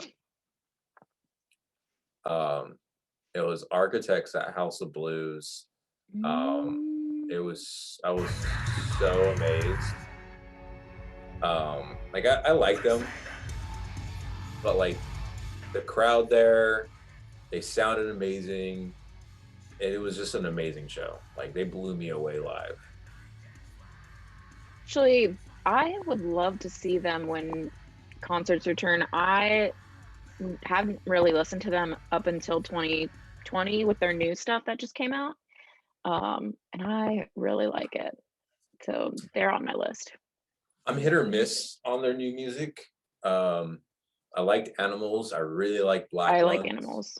It was Architects at House of Blues. I was so amazed. Like I like them, but like the crowd there, they sounded amazing. And it was just an amazing show. Like they blew me away live. Actually, I would love to see them when concerts return. I haven't really listened to them up until 2020 with their new stuff that just came out. And I really like it. So they're on my list. I'm hit or miss on their new music. Um, I liked Animals. I really like Black I like Lungs. Animals.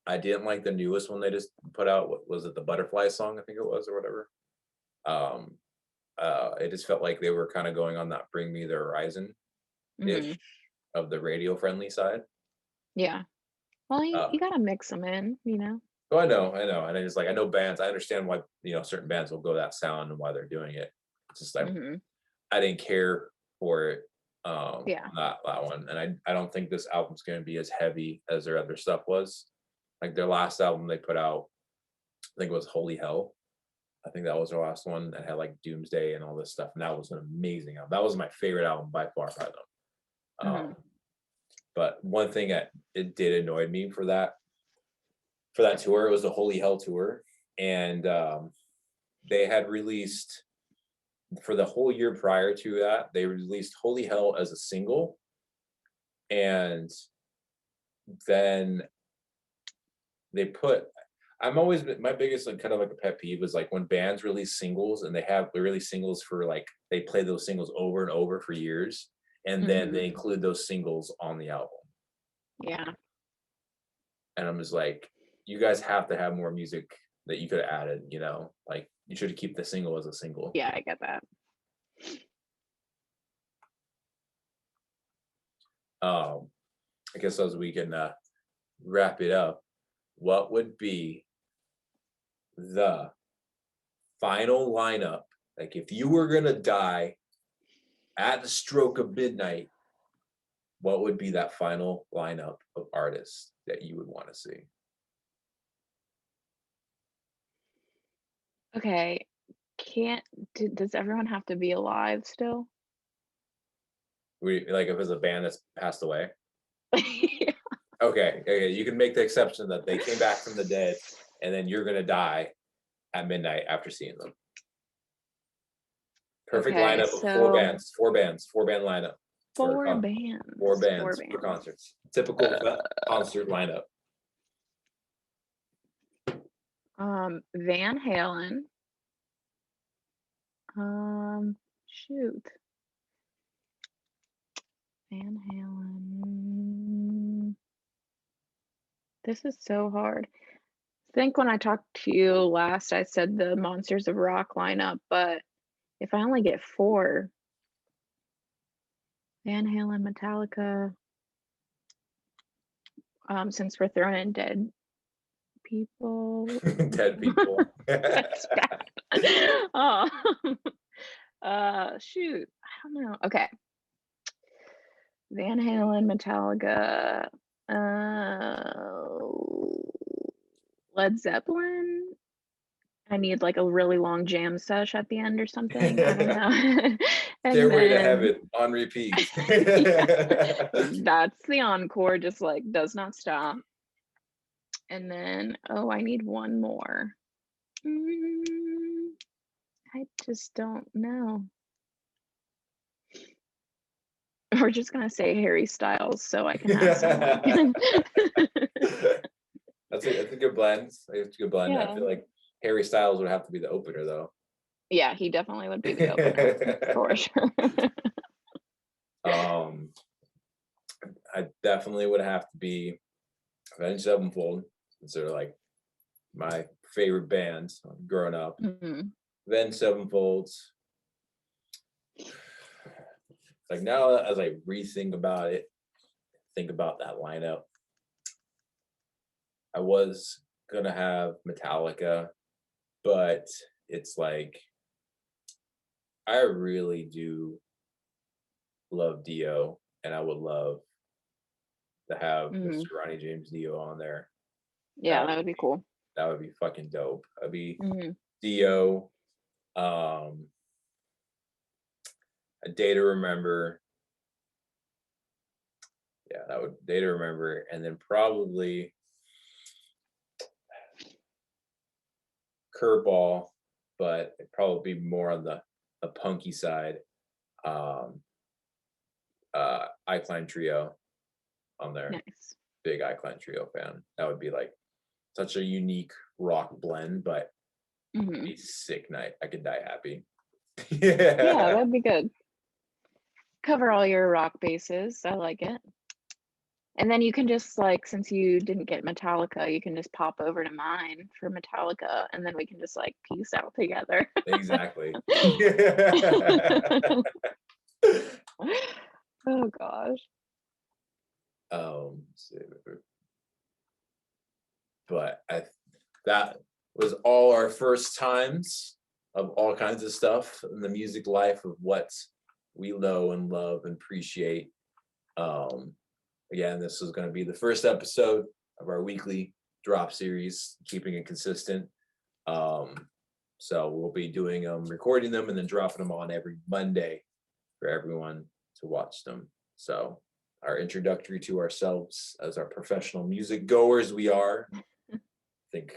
I didn't like the newest one they just put out. What was it? The Butterfly song, I think it was, or whatever. Um, it just felt like they were kind of going on that Bring Me the Horizon ish of the radio friendly side. Yeah. Well, Uh, you gotta mix them in, you know? oh, I know, and I just like I know bands. I understand why certain bands will go that sound and why they're doing it. It's just like hmm I didn't care for it. Yeah. That one, and I don't think this album's going to be as heavy as their other stuff was. Like their last album they put out, I think it was Holy Hell. I think that was their last one that had like Doomsday and all this stuff, and that was an amazing album. That was my favorite album by far by them. hmm But one thing that it did annoy me for that tour, it was the Holy Hell tour, and they had released for the whole year prior to that, they released Holy Hell as a single, and then they put I'm always my biggest like kind of like a pet peeve was like when bands release singles and they release singles for like they play those singles over and over for years and then they include those singles on the album. Yeah. And I'm just like, you guys have to have more music that you could have added, like you should keep the single as a single. Yeah, I get that. I guess as we can wrap it up, what would be the final lineup? Like if you were gonna die at the stroke of midnight, what would be that final lineup of artists that you would want to see? Okay. Does everyone have to be alive still? Like if it was a band that's passed away. Yeah. Okay, you can make the exception that they came back from the dead and then you're gonna die at midnight after seeing them. Perfect Okay, lineup of so four band lineup. four bands. Four bands for concerts. Typical concert lineup. Van Halen. Shoot. Van Halen. This is so hard. I think when I talked to you last, I said the Monsters of Rock lineup, but if I only get four, Van Halen, Metallica, since we're throwing in dead people. Dead people. That's bad. Oh, shoot. I don't know. Okay. Van Halen, Metallica, Led Zeppelin. I need like a really long jam sesh at the end or something. I don't know. And Stairway to then Heaven on repeat. that's the encore, just like does not stop. And then, I need one more. I just don't know. We're just gonna say Harry Styles so I can have someone. That's a good blend. It's a good blend. I Yeah. feel like Harry Styles would have to be the opener though. Yeah, he definitely would be the opener for sure. I definitely would have to be Avenged Sevenfold, since they're like my favorite bands growing up. Avenged Sevenfolds. Like now, as I rethink about it, think about that lineup. I was gonna have Metallica, but it's like I really do love Dio, and I would love to have Mr. Ronnie James Dio on there. Yeah, that would be cool. That would be fucking dope. That'd be Dio, A Day to Remember. Yeah, that would Day to Remember, and then probably Curveball, but it'd probably be more on the a punky side. Icline Trio on there. Nice. Big Icline Trio fan. That would be like such a unique rock blend, but Hmm. a sick night. I could die happy. Yeah, Yeah. that'd be good. Cover all your rock bases. I like it. And then you can just like, since you didn't get Metallica, you can just pop over to mine for Metallica, and then we can just like peace out together. Exactly. Oh gosh. So- but that was all our first times of all kinds of stuff in the music life of what we know and love and appreciate. Again, this is going to be the first episode of our weekly drop series, keeping it consistent. So we'll be doing recording them and then dropping them on every Monday for everyone to watch them. So our introductory to ourselves as our professional music goers we are. I think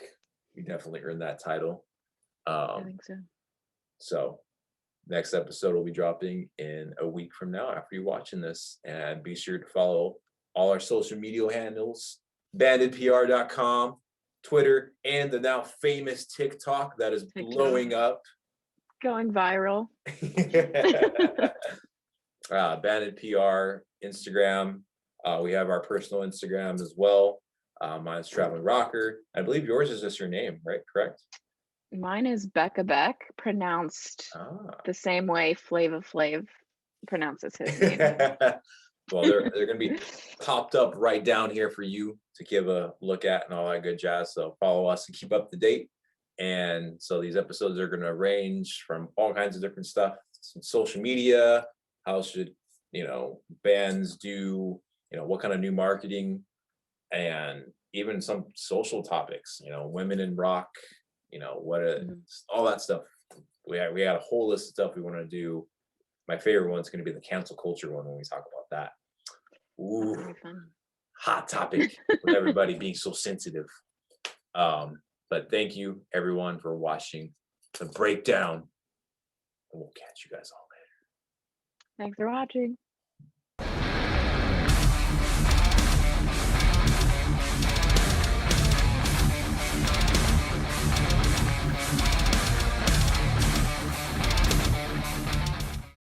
we definitely earned that title. I think so. So next episode will be dropping in a week from now after you're watching this. And be sure to follow all our social media handles, banditpr.com, Twitter, and the now famous TikTok that is blowing up. Going viral. Bandit PR, Instagram. We have our personal Instagram as well. Mine's Traveling Rocker. I believe yours is just your name, right? Correct? Mine is Becca Beck, pronounced the same way Flava Flav pronounces his name. Well, they're going to be popped up right down here for you to give a look at and all that good jazz. So follow us and keep up to date. And so these episodes are going to range from all kinds of different stuff, some social media, how should, bands do, what kind of new marketing, and even some social topics, women in rock, all that stuff. We had a whole list of stuff we want to do. My favorite one's going to be the cancel culture one when we talk about that. Ooh, hot topic with everybody being so sensitive. But thank you everyone for watching the breakdown, and we'll catch you guys all later. Thanks for watching.